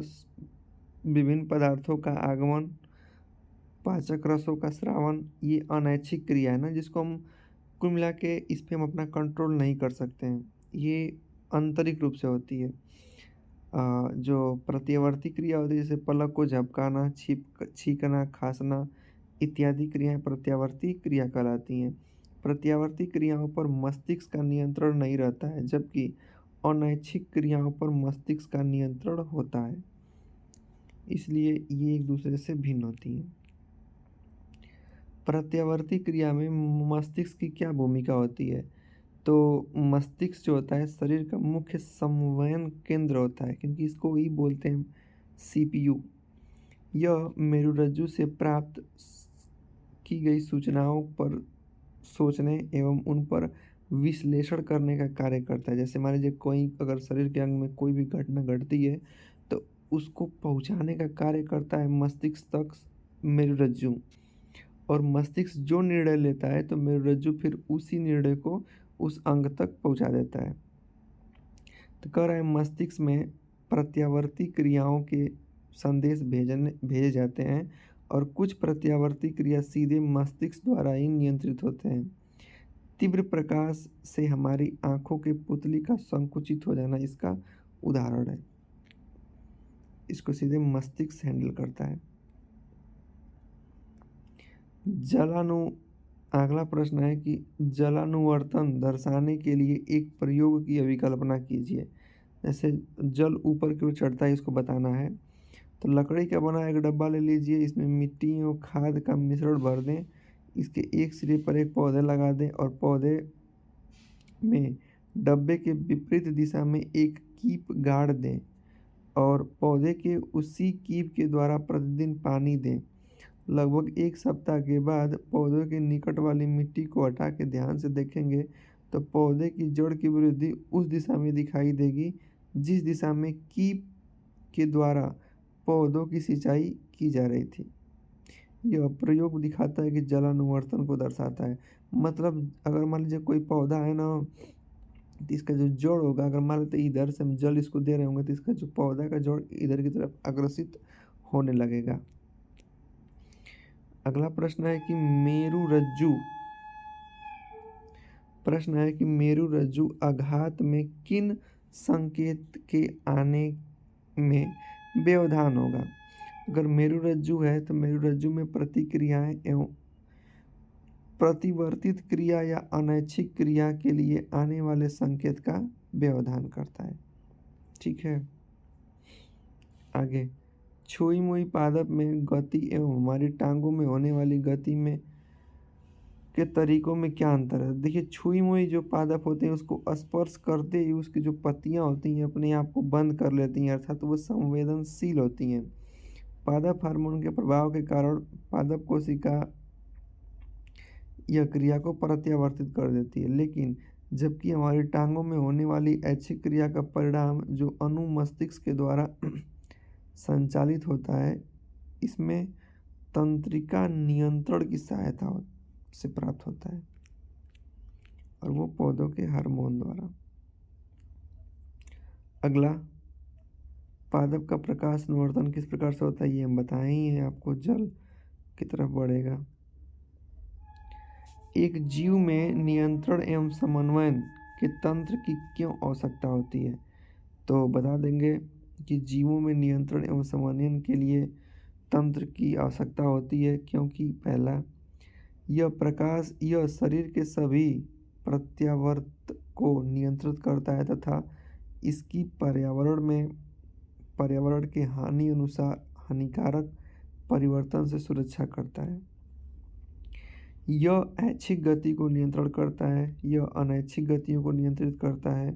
विभिन्न पदार्थों का आगमन, पाचक रसों का स्रावन, ये अनैच्छिक क्रिया है ना, जिसको हम कुल मिला के इस पे हम अपना कंट्रोल नहीं कर सकते हैं, ये आंतरिक रूप से होती है। जो प्रत्यावर्ती क्रिया होती है जैसे पलक को झपकाना, छींकना, खांसना इत्यादि क्रियाएं प्रत्यावर्ती क्रिया कहलाती हैं। प्रत्यावर्ती क्रियाओं पर मस्तिष्क का नियंत्रण नहीं रहता है, जबकि अनैच्छिक क्रियाओं पर मस्तिष्क का नियंत्रण होता है, इसलिए ये एक दूसरे से भिन्न होती हैं। प्रत्यावर्ती क्रिया में मस्तिष्क की क्या भूमिका होती है, तो मस्तिष्क जो होता है शरीर का मुख्य संवहन केंद्र होता है, क्योंकि इसको ही बोलते हैं सीपीयू। यह मेरुरज्जु से प्राप्त की गई सूचनाओं पर सोचने एवं उन पर विश्लेषण करने का कार्य करता है। जैसे मान लीजिए कोई अगर शरीर के अंग में कोई भी घटना घटती है तो उसको पहुंचाने का कार्य करता है मस्तिष्क तक मेरुरज्जु, और मस्तिष्क जो निर्णय लेता है तो मेरुरज्जु फिर उसी निर्णय को उस अंग तक पहुंचा देता है। तो कह रहा है मस्तिष्क में प्रत्यावर्ती क्रियाओं के संदेश भेजे जाते हैं और कुछ प्रत्यावर्ती क्रिया सीधे मस्तिष्क द्वारा ही नियंत्रित होते हैं। तीव्र प्रकाश से हमारी आंखों के पुतली का संकुचित हो जाना इसका उदाहरण है, इसको सीधे मस्तिष्क हैंडल करता है। अगला प्रश्न है कि जलानुवर्तन दर्शाने के लिए एक प्रयोग की अभिकल्पना कीजिए। जैसे जल ऊपर की ओर चढ़ता है, इसको बताना है, तो लकड़ी का बना एक डब्बा ले लीजिए, इसमें मिट्टी और खाद का मिश्रण भर दें, इसके एक सिरे पर एक पौधे लगा दें और पौधे में डब्बे के विपरीत दिशा में एक कीप गाड़ दें और पौधे के उसी कीप के द्वारा प्रतिदिन पानी दें। लगभग एक सप्ताह के बाद पौधों के निकट वाली मिट्टी को हटा के ध्यान से देखेंगे तो पौधे की जड़ की वृद्धि उस दिशा में दिखाई देगी जिस दिशा में कीप के द्वारा पौधों की सिंचाई की जा रही थी। यह प्रयोग दिखाता है कि जलानुवर्तन को दर्शाता है। मतलब अगर मान लीजिए कोई पौधा है ना, तो इसका जो जड़ होगा, अगर मान लेते इधर से हम जल इसको दे रहे होंगे तो इसका जो पौधा का जड़ इधर की तरफ अग्रसित होने लगेगा। अगला प्रश्न है कि मेरुरज्जु आघात में किन संकेत के आने में व्यवधान होगा। अगर मेरुरज्जु है तो मेरुरज्जु में प्रतिक्रियाएं एवं प्रतिवर्तित क्रिया या अनैच्छिक क्रिया के लिए आने वाले संकेत का व्यवधान करता है। ठीक है, आगे छुई मुई पादप में गति एवं हमारी टांगों में होने वाली गति में के तरीकों में क्या अंतर है। देखिए छुई मुई जो पादप होते हैं उसको स्पर्श करते ही उसकी जो पत्तियां होती हैं अपने आप को बंद कर लेती हैं, अर्थात वो संवेदनशील होती हैं। पादप हार्मोन के प्रभाव के कारण पादप कोशिका यह क्रिया को प्रत्यावर्तित कर देती है, लेकिन जबकि हमारी टांगों में होने वाली ऐच्छिक क्रिया का परिणाम जो अनुमस्तिष्क के द्वारा संचालित होता है, इसमें तंत्रिका नियंत्रण की सहायता से प्राप्त होता है और वो पौधों के हार्मोन द्वारा। अगला पादप का प्रकाश अनुवर्तन किस प्रकार से होता है, ये हम बताए ही हैं आपको, जल की तरफ बढ़ेगा। एक जीव में नियंत्रण एवं समन्वय के तंत्र की क्यों आवश्यकता होती है, तो बता देंगे कि जीवों में नियंत्रण एवं समन्वय के लिए तंत्र की आवश्यकता होती है क्योंकि पहला, यह शरीर के सभी प्रत्यावर्त को नियंत्रित करता है तथा इसकी पर्यावरण में पर्यावरण के हानिकारक परिवर्तन से सुरक्षा करता है। यह ऐच्छिक गति को नियंत्रण करता है, यह अनैच्छिक गतियों को नियंत्रित करता है,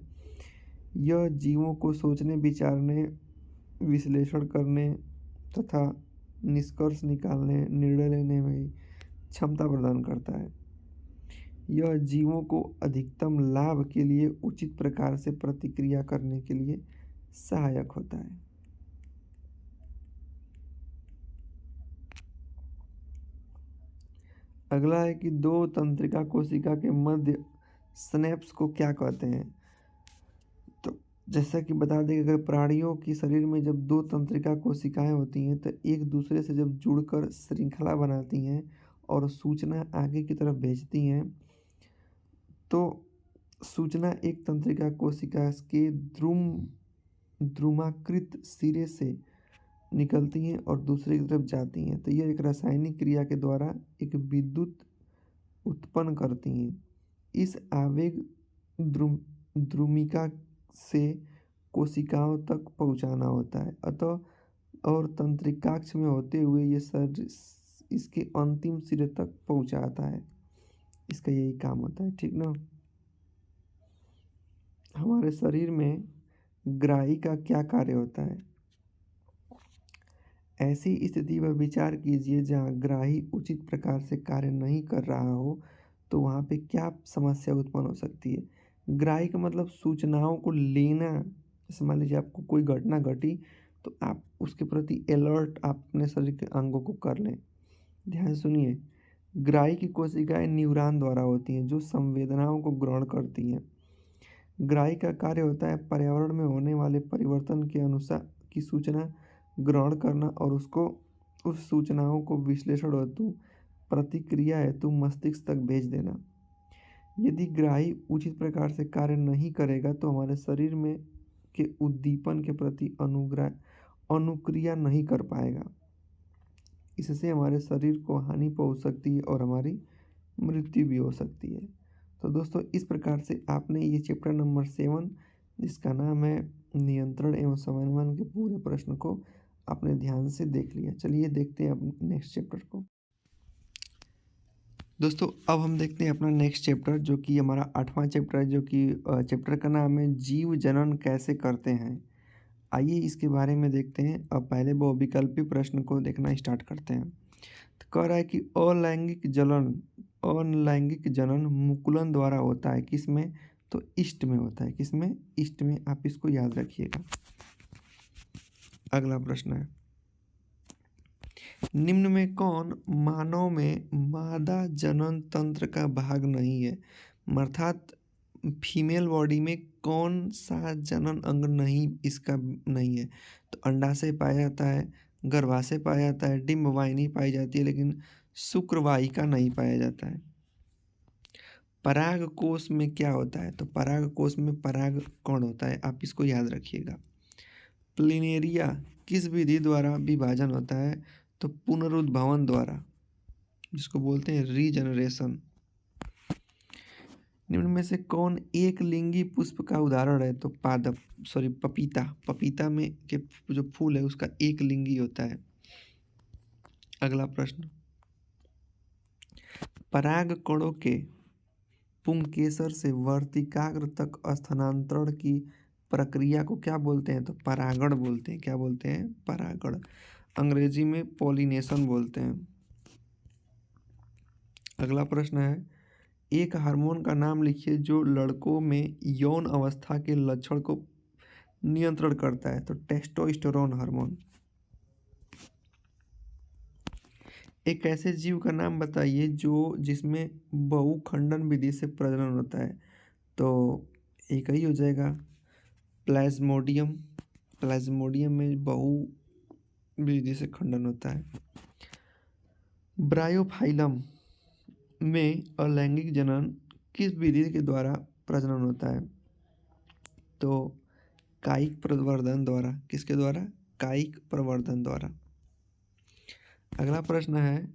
यह जीवों को सोचने, विचारने, विश्लेषण करने तथा निष्कर्ष निकालने, निर्णय लेने में क्षमता प्रदान करता है। यह जीवों को अधिकतम लाभ के लिए उचित प्रकार से प्रतिक्रिया करने के लिए सहायक होता है। अगला है कि दो तंत्रिका कोशिका के मध्य स्नैप्स को क्या कहते हैं। तो जैसा कि बता दें कि अगर प्राणियों के शरीर में जब दो तंत्रिका कोशिकाएं होती हैं तो एक दूसरे से जब जुड़कर श्रृंखला बनाती हैं और सूचना आगे की तरफ भेजती हैं, तो सूचना एक तंत्रिका कोशिका के ध्रुमाकृत सिरे से निकलती हैं और दूसरे की तरफ जाती हैं। तो यह एक रासायनिक क्रिया के द्वारा एक विद्युत उत्पन्न करती हैं। इस आवेग ध्रुमिका से कोशिकाओं तक पहुंचाना होता है। अतः और तंत्रिकाक्ष में होते हुए ये इसके अंतिम सिरे तक पहुंचाता है। इसका यही काम होता है, ठीक ना। हमारे शरीर में ग्राही का क्या कार्य होता है। ऐसी स्थिति पर विचार कीजिए जहाँ ग्राही उचित प्रकार से कार्य नहीं कर रहा हो, तो वहाँ पे क्या समस्या उत्पन्न हो सकती है। ग्राही का मतलब सूचनाओं को लेना। जैसे मान लीजिए आपको कोई घटना घटी तो आप उसके प्रति अलर्ट अपने शरीर के अंगों को कर लें। ध्यान सुनिए, ग्राही की कोशिकाएं न्यूरॉन द्वारा होती हैं जो संवेदनाओं को ग्रहण करती हैं। ग्राही का कार्य होता है पर्यावरण में होने वाले परिवर्तन के अनुसार की सूचना ग्रहण करना और उसको उस सूचनाओं को विश्लेषण हेतु प्रतिक्रिया हेतु मस्तिष्क तक भेज देना। यदि ग्राही उचित प्रकार से कार्य नहीं करेगा तो हमारे शरीर में के उद्दीपन के प्रति अनुक्रिया नहीं कर पाएगा। इससे हमारे शरीर को हानि पहुंच सकती है और हमारी मृत्यु भी हो सकती है। तो दोस्तों, इस प्रकार से आपने ये चैप्टर नंबर 7 जिसका नाम है नियंत्रण एवं समन्वय के पूरे प्रश्न को आपने ध्यान से देख लिया। चलिए देखते हैं अब नेक्स्ट चैप्टर को। दोस्तों, अब हम देखते हैं अपना नेक्स्ट चैप्टर जो कि हमारा 8वां चैप्टर है, जो कि चैप्टर का नाम है जीव जनन कैसे करते हैं। आइए इसके बारे में देखते हैं। अब पहले बहुविकल्पी प्रश्न को देखना स्टार्ट करते हैं। तो कह रहा है कि अलैंगिक जनन मुकुलन द्वारा होता है, किसमें, तो ईस्ट में होता है। किसमें, ईस्ट में। आप इसको याद रखिएगा। अगला प्रश्न है, निम्न में कौन मानव में मादा जनन तंत्र का भाग नहीं है, अर्थात फीमेल बॉडी में कौन सा जनन अंग नहीं इसका नहीं है। तो अंडाशय पाया जाता है, गर्भाशय पाया जाता है, डिंबवाहिनी पाई जाती है, लेकिन शुक्रवाहिका नहीं पाया जाता है। पराग कोश में क्या होता है, तो पराग कोश में पराग कण होता है। आप इसको याद रखिएगा। प्लिनेरिया किस विधि द्वारा विभाजन होता है, तो पुनरुद्भवन द्वारा, जिसको बोलते हैं रीजनरेशन। निम्न में से कौन एक लिंगी पुष्प का उदाहरण है, तो पपीता। पपीता में के जो फूल है उसका एक लिंगी होता है। अगला प्रश्न, पराग कणों के पुंकेसर से वर्तिकाग्र तक स्थानांतरण की प्रक्रिया को क्या बोलते हैं, तो परागण बोलते हैं। क्या बोलते हैं, परागण। अंग्रेजी में पॉलिनेशन बोलते हैं। अगला प्रश्न है, एक हार्मोन का नाम लिखिए जो लड़कों में यौन अवस्था के लक्षण को नियंत्रण करता है, तो टेस्टोस्टेरोन हार्मोन। एक ऐसे जीव का नाम बताइए जिसमें बहुखंडन विधि से प्रजनन होता है, तो एक ही हो जाएगा, प्लाज्मोडियम। प्लाज्मोडियम में बहु विधि से खंडन होता है। ब्रायोफाइलम में अलैंगिक जनन किस विधि के द्वारा प्रजनन होता है, तो कायिक प्रवर्धन द्वारा। किसके द्वारा, कायिक प्रवर्धन द्वारा। अगला प्रश्न है,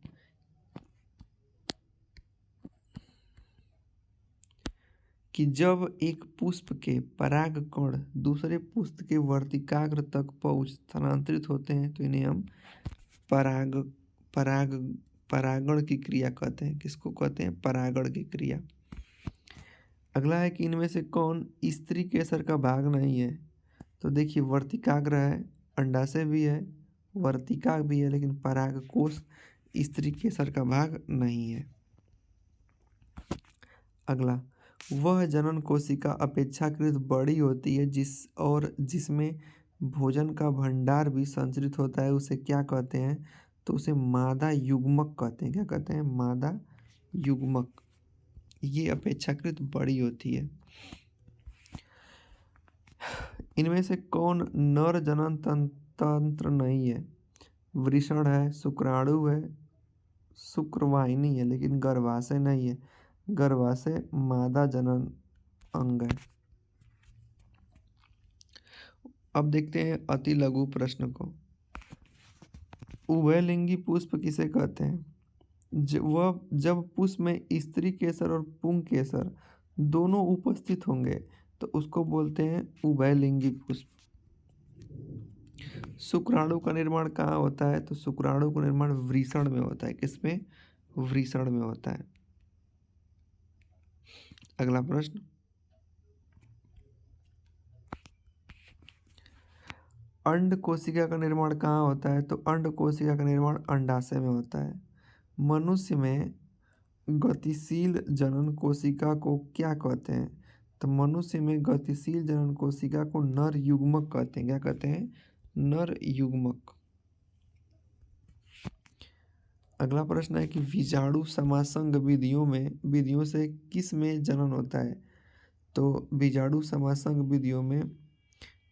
कि जब एक पुष्प के परागकण दूसरे पुष्प के वर्तिकाग्र तक पहुँच स्थानांतरित होते हैं तो इन्हें हम पराग पराग परागण की क्रिया कहते हैं। किसको कहते हैं? परागण की क्रिया। अगला है कि इनमें से कौन स्त्री केसर का भाग नहीं है? तो देखिए वर्तिकाग्र है, अंडाशय भी है, वर्तिका भी है, लेकिन परागकोश स्त्री केसर का भाग नहीं है। अगला, वह जनन कोशिका अपेक्षाकृत बड़ी होती है जिसमें भोजन का भंडार भी संचरित होता है, उसे क्या कहते हैं? तो उसे मादा युग्मक कहते हैं। क्या कहते हैं? मादा युग्मक। ये अपेक्षाकृत बड़ी होती है। इनमें से कौन नर जनन तंत्र नहीं है? वृषण है, शुक्राणु है, शुक्रवाहिनी है, लेकिन गर्भाशय नहीं है। गर्भाशय मादा जनन अंग है। अब देखते हैं अति लघु प्रश्न को। उभयलिंगी पुष्प किसे कहते हैं? जब पुष्प में स्त्री केसर और पुंग केसर दोनों उपस्थित होंगे तो उसको बोलते हैं उभयलिंगी पुष्प। शुक्राणु का निर्माण कहाँ होता है? तो शुक्राणु का निर्माण वृषण में होता है। किसमें? वृषण में होता है। अगला प्रश्न, अंड कोशिका का निर्माण कहाँ होता है? तो अंड कोशिका का निर्माण अंडाशय में होता है। मनुष्य में गतिशील जनन कोशिका को क्या कहते हैं? तो मनुष्य में गतिशील जनन कोशिका को नर युग्मक कहते हैं। क्या कहते हैं? नर युग्मक। अगला प्रश्न है कि बीजाणु समासंग विधियों से किस में जनन होता है? तो बीजाणु समासंग विधियों में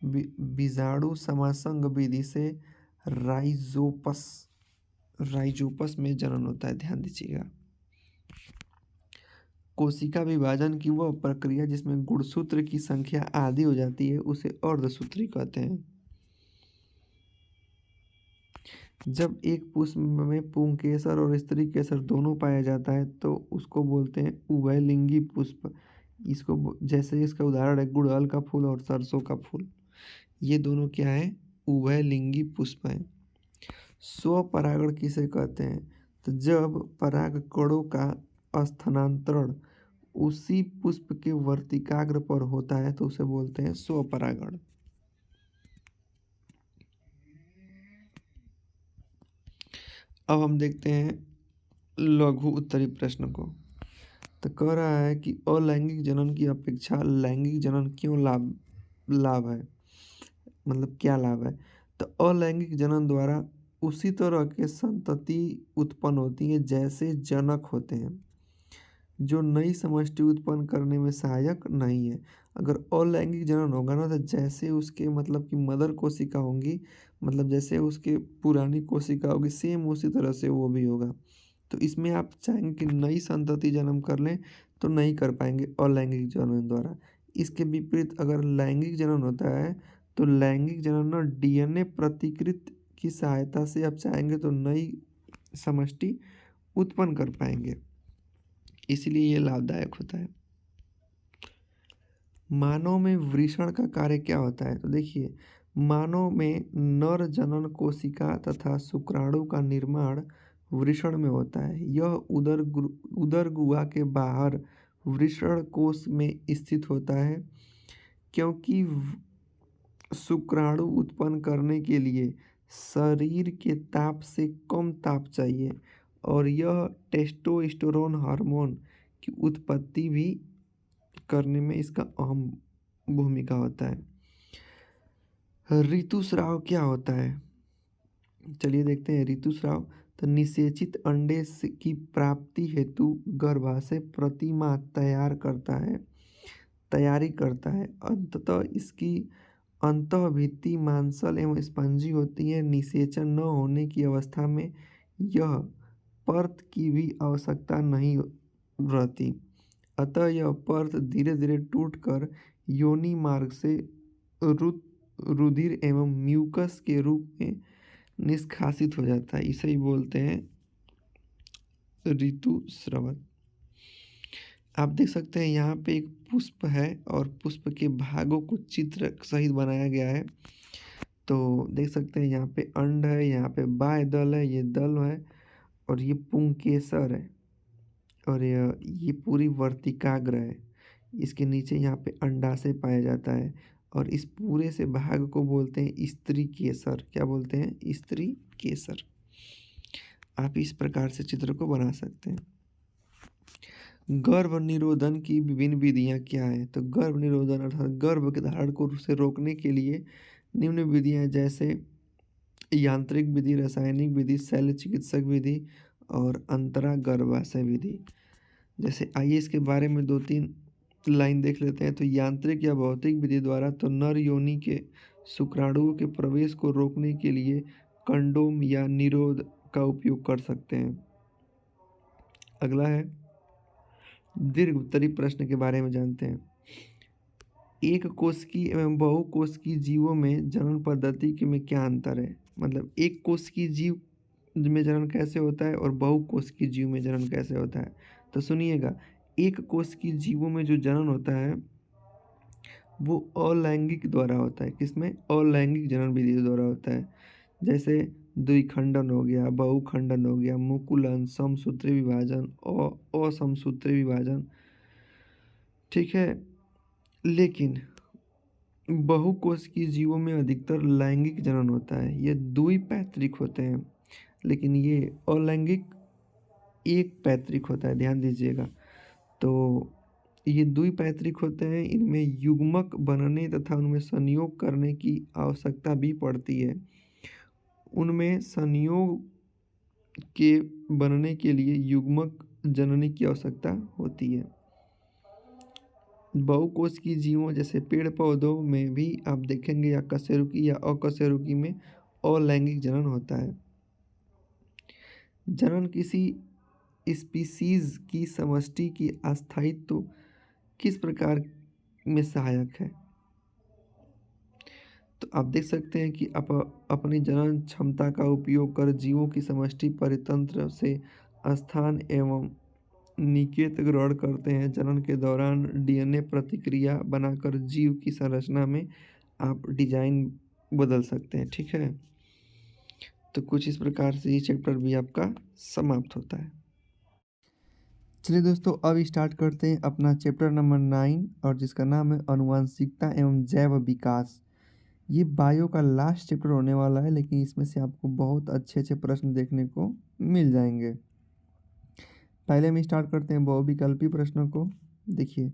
बीजाणु समासंग विधि से राइजोपस में जनन होता है। ध्यान दीजिएगा। कोशिका विभाजन की वह प्रक्रिया जिसमें गुणसूत्र की संख्या आधी हो जाती है उसे अर्धसूत्री कहते हैं। जब एक पुष्प में पुंकेसर और स्त्री केसर दोनों पाया जाता है तो उसको बोलते हैं उभयलिंगी पुष्प। इसको जैसे इसका उदाहरण है गुड़हल का फूल और सरसों का फूल। ये दोनों क्या है? उभयलिंगी पुष्प हैं। स्वपरागण किसे कहते हैं? तो जब परागकणों का स्थानांतरण उसी पुष्प के वर्तिकाग्र पर होता है तो उसे बोलते हैं स्वपरागण। अब हम देखते हैं लघु उत्तरी प्रश्न को। तो कह रहा है कि अलैंगिक जनन की अपेक्षा लैंगिक जनन क्यों लाभ है? मतलब क्या लाभ है? तो अलैंगिक जनन द्वारा उसी तरह के संतति उत्पन्न होती है जैसे जनक होते हैं, जो नई समष्टि उत्पन्न करने में सहायक नहीं है। अगर अलैंगिक जनन होगा ना तो जैसे उसके मतलब कि मदर कोशिका होंगी, मतलब जैसे उसके पुरानी कोशिका होगी सेम उसी तरह से वो भी होगा। तो इसमें आप चाहेंगे कि नई संतति जन्म कर लें तो नहीं कर पाएंगे अलैंगिक जनन द्वारा। इसके विपरीत अगर लैंगिक जनन होता है तो लैंगिक जनन ना डीएनए प्रतिकृत की सहायता से आप चाहेंगे तो नई समष्टि उत्पन्न कर पाएंगे, इसलिए ये लाभदायक होता है। मानव में वृषण का कार्य क्या होता है? तो देखिए मानव में नर जनन कोशिका तथा शुक्राणु का निर्माण वृषण में होता है। यह उदर गुहा के बाहर वृषण कोश में स्थित होता है। क्योंकि शुक्राणु उत्पन्न करने के लिए शरीर के ताप से कम ताप चाहिए और यह टेस्टोस्टेरोन हार्मोन की उत्पत्ति भी करने में इसका अहम भूमिका होता है। ऋतुस्राव क्या होता है? चलिए देखते हैं ऋतुस्राव। तो निषेचित अंडे की प्राप्ति हेतु गर्भाशय प्रतिमा तैयारी करता है। अंततः इसकी अंतःभित्ति मांसल एवं स्पंजी होती है। निषेचन न होने की अवस्था में यह पर्त की भी आवश्यकता नहीं रहती, अतः यह पर्त धीरे धीरे टूटकर योनि मार्ग से रुधिर एवं म्यूकस के रूप में निष्कासित हो जाता है। इसे ही बोलते हैं ऋतुस्राव। आप देख सकते हैं यहाँ पे एक पुष्प है और पुष्प के भागों को चित्र सहित बनाया गया है। तो देख सकते हैं यहाँ पे अंड है, यहाँ पे बाह्य दल है, ये दल है और ये पुंकेसर है और ये पूरी वर्तिकाग्र है। इसके नीचे यहाँ पे अंडाशय पाया जाता है और इस पूरे से भाग को बोलते हैं स्त्री केसर। क्या बोलते हैं? स्त्री केसर। आप इस प्रकार से चित्र को बना सकते हैं। गर्भ निरोधन की विभिन्न विधियां क्या हैं? तो गर्भ निरोधन अर्थात गर्भ के धारण को से रोकने के लिए निम्न विधियां जैसे यांत्रिक विधि, रासायनिक विधि, शल्य चिकित्सक विधि और अंतरा गर्भाशय विधि। जैसे आइए इसके बारे में 2-3 लाइन देख लेते हैं। तो यांत्रिक या भौतिक विधि द्वारा तो नर योनि के शुक्राणुओं के प्रवेश को रोकने के लिए कंडोम या निरोध का उपयोग कर सकते हैं। अगला है दीर्घ उत्तरी प्रश्न के बारे में जानते हैं। एक कोशिकी एवं बहुकोशिकीय जीवों में जनन पद्धति के में क्या अंतर है? मतलब एक कोशिकीय जीव में जनन कैसे होता है और बहुकोशिकीय जीव में जनन कैसे होता है? तो सुनिएगा, एक कोशिकीय जीवों में जो जनन होता है वो अलैंगिक द्वारा होता है। किसमें? अलैंगिक जनन विधि द्वारा होता है। जैसे द्विखंडन हो गया, बहुखंडन हो गया, मुकुलन, समसूत्री विभाजन और असमसूत्री विभाजन। ठीक है, लेकिन बहुकोशिकीय जीवों में अधिकतर लैंगिक जनन होता है। ये द्विपैतृक होते हैं, लेकिन ये अलैंगिक एक पैतृक होता है। ध्यान दीजिएगा। तो ये द्विपैतृक होते हैं, इनमें युग्मक बनने तथा उनमें संयोग करने की आवश्यकता भी पड़ती है। उनमें संयोग के बनने के लिए युग्मक जननी की आवश्यकता होती है। बहुकोशिकीय जीवों जैसे पेड़ पौधों में भी आप देखेंगे या कशेरुकी या अकशेरुकी में अलैंगिक जनन होता है। जनन किसी स्पीशीज की समष्टि की अस्थायित्व किस प्रकार में सहायक है? तो आप देख सकते हैं कि अपनी जनन क्षमता का उपयोग कर जीवों की समष्टि परितंत्र से स्थान एवं निकेत ग्रहण करते हैं। जनन के दौरान डीएनए प्रतिक्रिया बनाकर जीव की संरचना में आप डिजाइन बदल सकते हैं। ठीक है, तो कुछ इस प्रकार से ये चैप्टर भी आपका समाप्त होता है। चलिए दोस्तों, अब स्टार्ट करते हैं अपना चैप्टर नंबर 9 और जिसका नाम है आनुवंशिकता एवं जैव विकास। ये बायो का लास्ट चैप्टर होने वाला है, लेकिन इसमें से आपको बहुत अच्छे अच्छे प्रश्न देखने को मिल जाएंगे। पहले हम स्टार्ट करते हैं बहुविकल्पी प्रश्नों को। देखिए,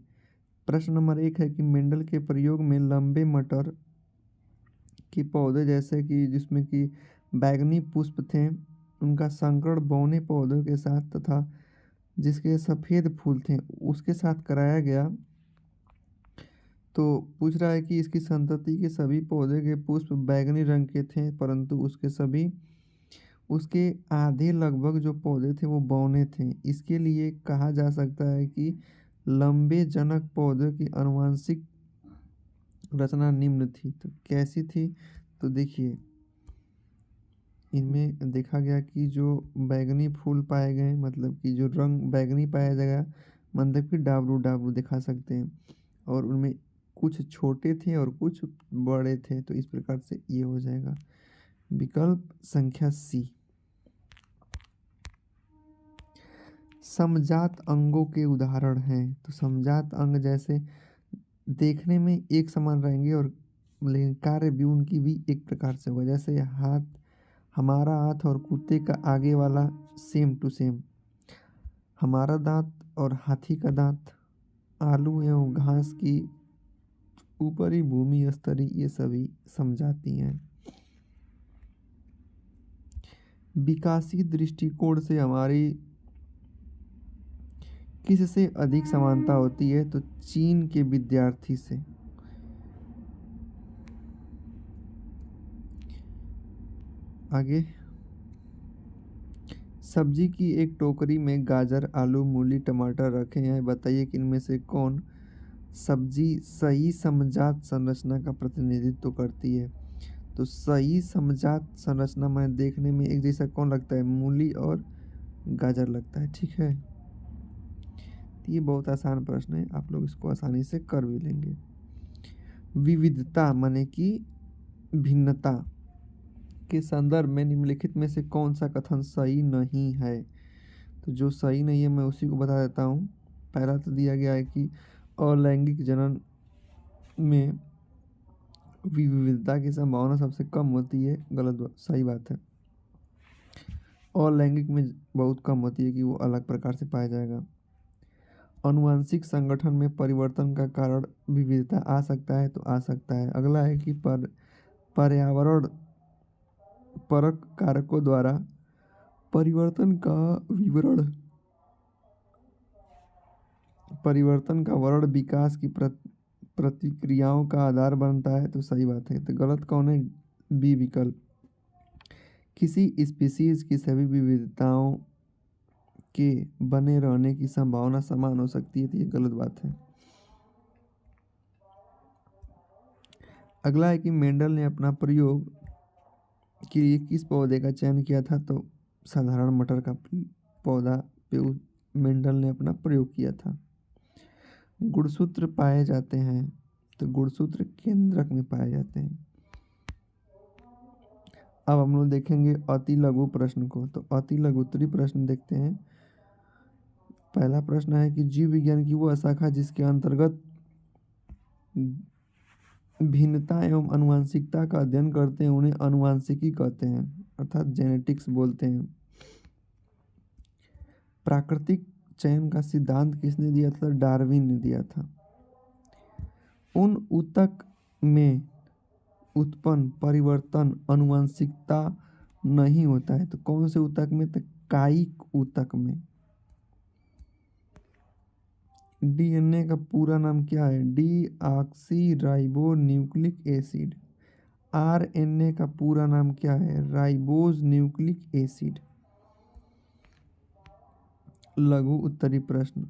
प्रश्न नंबर 1 है कि मेंडल के प्रयोग में लंबे मटर के पौधे जैसे कि जिसमें कि बैंगनी पुष्प थे, उनका संकरण बौने पौधों के साथ तथा जिसके सफ़ेद फूल थे उसके साथ कराया गया। तो पूछ रहा है कि इसकी संतति के सभी पौधे के पुष्प बैंगनी रंग के थे, परंतु उसके आधे लगभग जो पौधे थे वो बौने थे। इसके लिए कहा जा सकता है कि लंबे जनक पौधों की आनुवंशिक रचना निम्न थी। तो कैसी थी? तो देखिए, इनमें देखा गया कि जो बैंगनी फूल पाए गए, मतलब कि जो रंग बैंगनी पाया जाएगा, मतलब कि डाबरू डाबरू दिखा सकते हैं, और उनमें कुछ छोटे थे और कुछ बड़े थे। तो इस प्रकार से ये हो जाएगा विकल्प संख्या सी। समजात अंगों के उदाहरण हैं। तो समजात अंग जैसे देखने में एक समान रहेंगे और लेकिन कार्य भी उनकी भी एक प्रकार से होगा। जैसे हाथ, हमारा हाथ और कुत्ते का आगे वाला सेम टू सेम, हमारा दांत और हाथी का दांत, आलू एवं घास की ऊपरी भूमि स्तरी, ये सभी समझाती हैं। विकासी दृष्टिकोण से हमारी किससे अधिक समानता होती है? तो चीन के विद्यार्थी से। आगे, सब्जी की एक टोकरी में गाजर, आलू, मूली, टमाटर रखे हैं। बताइए कि इनमें से कौन सब्जी सही समजात संरचना का प्रतिनिधित्व करती है? तो सही समजात संरचना में देखने में एक जैसा कौन लगता है? मूली और गाजर लगता है। ठीक है, तो ये बहुत आसान प्रश्न है, आप लोग इसको आसानी से कर भी लेंगे। विविधता माने कि भिन्नता के संदर्भ में निम्नलिखित में से कौन सा कथन सही नहीं है? तो जो सही नहीं है मैं उसी को बता देता हूँ। पहला तो दिया गया है कि अलैंगिक जनन में विविधता की संभावना सबसे कम होती है। सही बात है। अलैंगिक में बहुत कम होती है कि वो अलग प्रकार से पाया जाएगा। अनुवांशिक संगठन में परिवर्तन का कारण विविधता आ सकता है, तो आ सकता है। अगला है कि पर्यावरण परक कारकों द्वारा परिवर्तन का वर्ण विकास की प्रतिक्रियाओं का आधार बनता है, तो सही बात है। तो गलत कौन है? बी विकल्प। किसी स्पीशीज की सभी विविधताओं के बने रहने की संभावना समान हो सकती है, तो ये गलत बात है। अगला है कि मेंडल ने अपना प्रयोग के लिए किस पौधे का चयन किया था? तो साधारण मटर का पौधा पे मेंडल ने अपना प्रयोग किया था। गुणसूत्र पाए जाते हैं, तो गुणसूत्र केंद्रक में पाए जाते हैं। अब हम लोग देखेंगे अति लघु प्रश्न को। तो अति लघुत्तरी प्रश्न देखते हैं। पहला प्रश्न है कि जीव विज्ञान की वो शाखा जिसके अंतर्गत भिन्नता एवं अनुवांशिकता का अध्ययन करते हैं उन्हें अनुवांशिकी कहते हैं, अर्थात जेनेटिक्स बोलते हैं। प्राकृतिक चयन का सिद्धांत किसने दिया था? डार्विन ने दिया था। उन ऊतक में उत्पन्न परिवर्तन अनुवांशिकता नहीं होता है, तो कौन से ऊतक में? तो कायिक ऊतक में। डीएनए का पूरा नाम क्या है? Deoxy ribo nucleic acid. RNA का पूरा नाम क्या है? Ribose nucleic acid. लघु उत्तरी प्रश्न,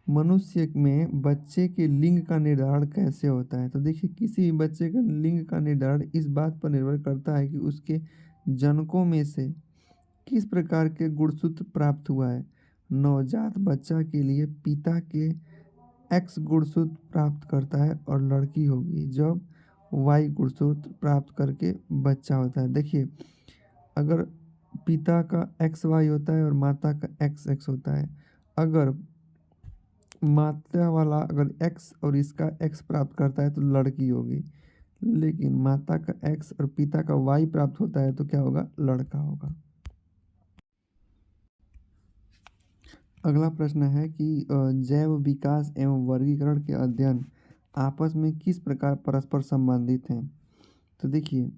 मनुष्य में बच्चे के लिंग का निर्धारण कैसे होता है? तो देखिए, किसी भी बच्चे का लिंग का निर्धारण इस बात पर निर्भर करता है कि उसके जनकों में से किस प्रकार के गुणसूत्र प्राप्त हुआ है। नवजात बच्चा के लिए पिता के एक्स गुणसूत्र प्राप्त करता है और लड़की होगी जब वाई गुणसूत्र प्राप्त करके बच्चा होता है। देखिए, अगर पिता का एक्स वाई होता है और माता का एक्स एक्स होता है, अगर माता वाला अगर एक्स और इसका एक्स प्राप्त करता है तो लड़की होगी, लेकिन माता का एक्स और पिता का वाई प्राप्त होता है तो क्या होगा? लड़का होगा। अगला प्रश्न है कि जैव विकास एवं वर्गीकरण के अध्ययन आपस में किस प्रकार परस्पर संबंधित हैं? तो देखिए,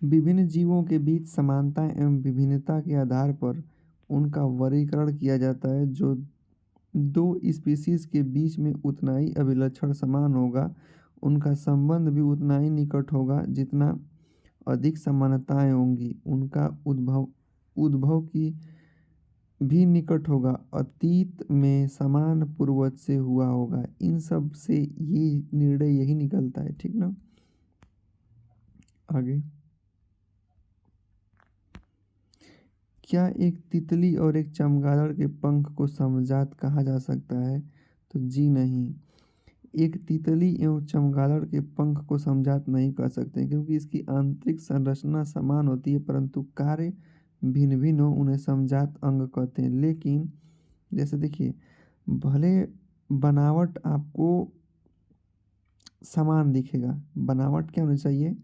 विभिन्न जीवों के बीच समानता एवं विभिन्नता के आधार पर उनका वर्गीकरण किया जाता है। जो दो स्पीशीज के बीच में उतना ही अभिलक्षण समान होगा, उनका संबंध भी उतना ही निकट होगा। जितना अधिक समानताएं होंगी, उनका उद्भव की भी निकट होगा, अतीत में समान पूर्वज से हुआ होगा। इन सब से ये निर्णय यही निकलता है, ठीक ना। आगे, क्या एक तितली और एक चमगादड़ के पंख को समजात कहा जा सकता है? तो जी नहीं, एक तितली एवं चमगादड़ के पंख को समजात नहीं कह सकते, क्योंकि इसकी आंतरिक संरचना समान होती है परंतु कार्य भिन्न भिन्न हो, उन्हें समजात अंग कहते हैं। लेकिन जैसे देखिए, भले बनावट आपको समान दिखेगा, बनावट क्या होनी चाहिए?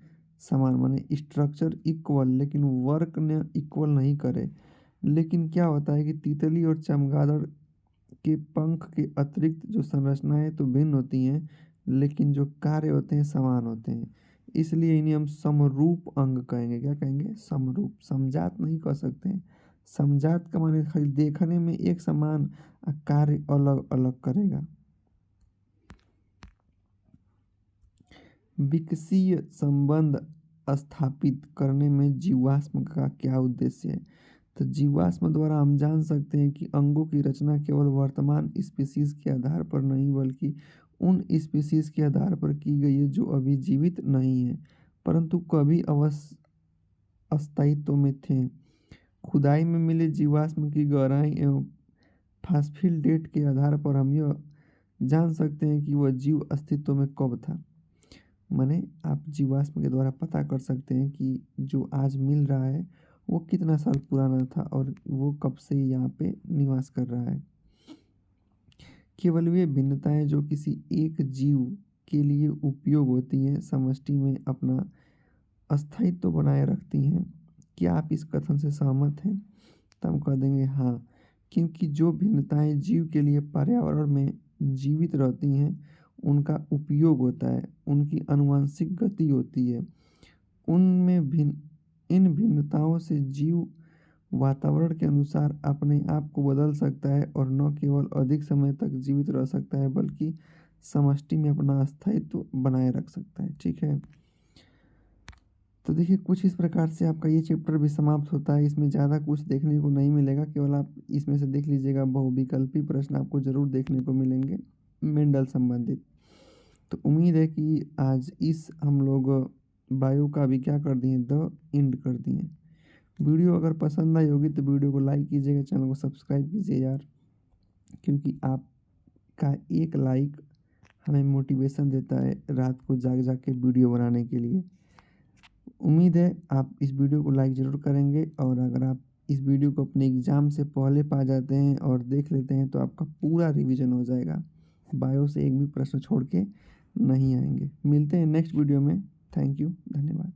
समान, माने स्ट्रक्चर इक्वल, लेकिन वर्क ने इक्वल नहीं करे। लेकिन क्या होता है कि तितली और चमगादड़ के पंख के अतिरिक्त जो संरचनाएं तो भिन्न होती हैं, लेकिन जो कार्य होते हैं समान होते हैं। इसलिए इन्हें हम समरूप अंग कहेंगे। क्या कहेंगे? समरूप। समजात नहीं कह सकते हैं। समजात का माने खाली देखने में एक समान, कार्य अलग अलग करेगा। विकसीय संबंध स्थापित करने में जीवाश्म का क्या उद्देश्य है? तो जीवाश्म द्वारा हम जान सकते हैं कि अंगों की रचना केवल वर्तमान स्पीशीज के आधार पर नहीं बल्कि उन स्पीशीज के आधार पर की गई है जो अभी जीवित नहीं है परंतु कभी अस्तित्व में थे। खुदाई में मिले जीवाश्म की गहराई एवं फास्फिल्डेट के आधार पर हम यह जान सकते हैं कि वह जीव अस्तित्व में कब था। माने आप जीवाश्म के द्वारा पता कर सकते हैं कि जो आज मिल रहा है वो कितना साल पुराना था और वो कब से यहाँ पे निवास कर रहा है। केवल वे भिन्नताएं जो किसी एक जीव के लिए उपयोग होती हैं समष्टि में अपना अस्थायित्व बनाए रखती हैं। क्या आप इस कथन से सहमत हैं? तो हम कह देंगे हाँ, क्योंकि जो भिन्नताएं जीव के लिए पर्यावरण में जीवित रहती हैं उनका उपयोग होता है, उनकी आनुवंशिक गति होती है, उनमें इन भिन्नताओं से जीव वातावरण के अनुसार अपने आप को बदल सकता है और न केवल अधिक समय तक जीवित रह सकता है बल्कि समष्टि में अपना अस्थायित्व बनाए रख सकता है। ठीक है, तो देखिए कुछ इस प्रकार से आपका ये चैप्टर भी समाप्त होता है। इसमें ज़्यादा कुछ देखने को नहीं मिलेगा, केवल आप इसमें से देख लीजिएगा बहुविकल्पी प्रश्न आपको ज़रूर देखने को मिलेंगे मेंडल संबंधित। तो उम्मीद है कि आज इस हम लोग बायो का भी क्या कर दिए, द एंड कर दिए। वीडियो अगर पसंद आई होगी तो वीडियो को लाइक कीजिएगा, चैनल को सब्सक्राइब कीजिए यार, क्योंकि आपका एक लाइक हमें मोटिवेशन देता है रात को जाग जाग के वीडियो बनाने के लिए। उम्मीद है आप इस वीडियो को लाइक ज़रूर करेंगे और अगर आप इस वीडियो को अपने एग्ज़ाम से पहले पा जाते हैं और देख लेते हैं तो आपका पूरा रिवीजन हो जाएगा। बायो से एक भी प्रश्न छोड़ के नहीं आएंगे। मिलते हैं नेक्स्ट वीडियो में। थैंक यू, धन्यवाद।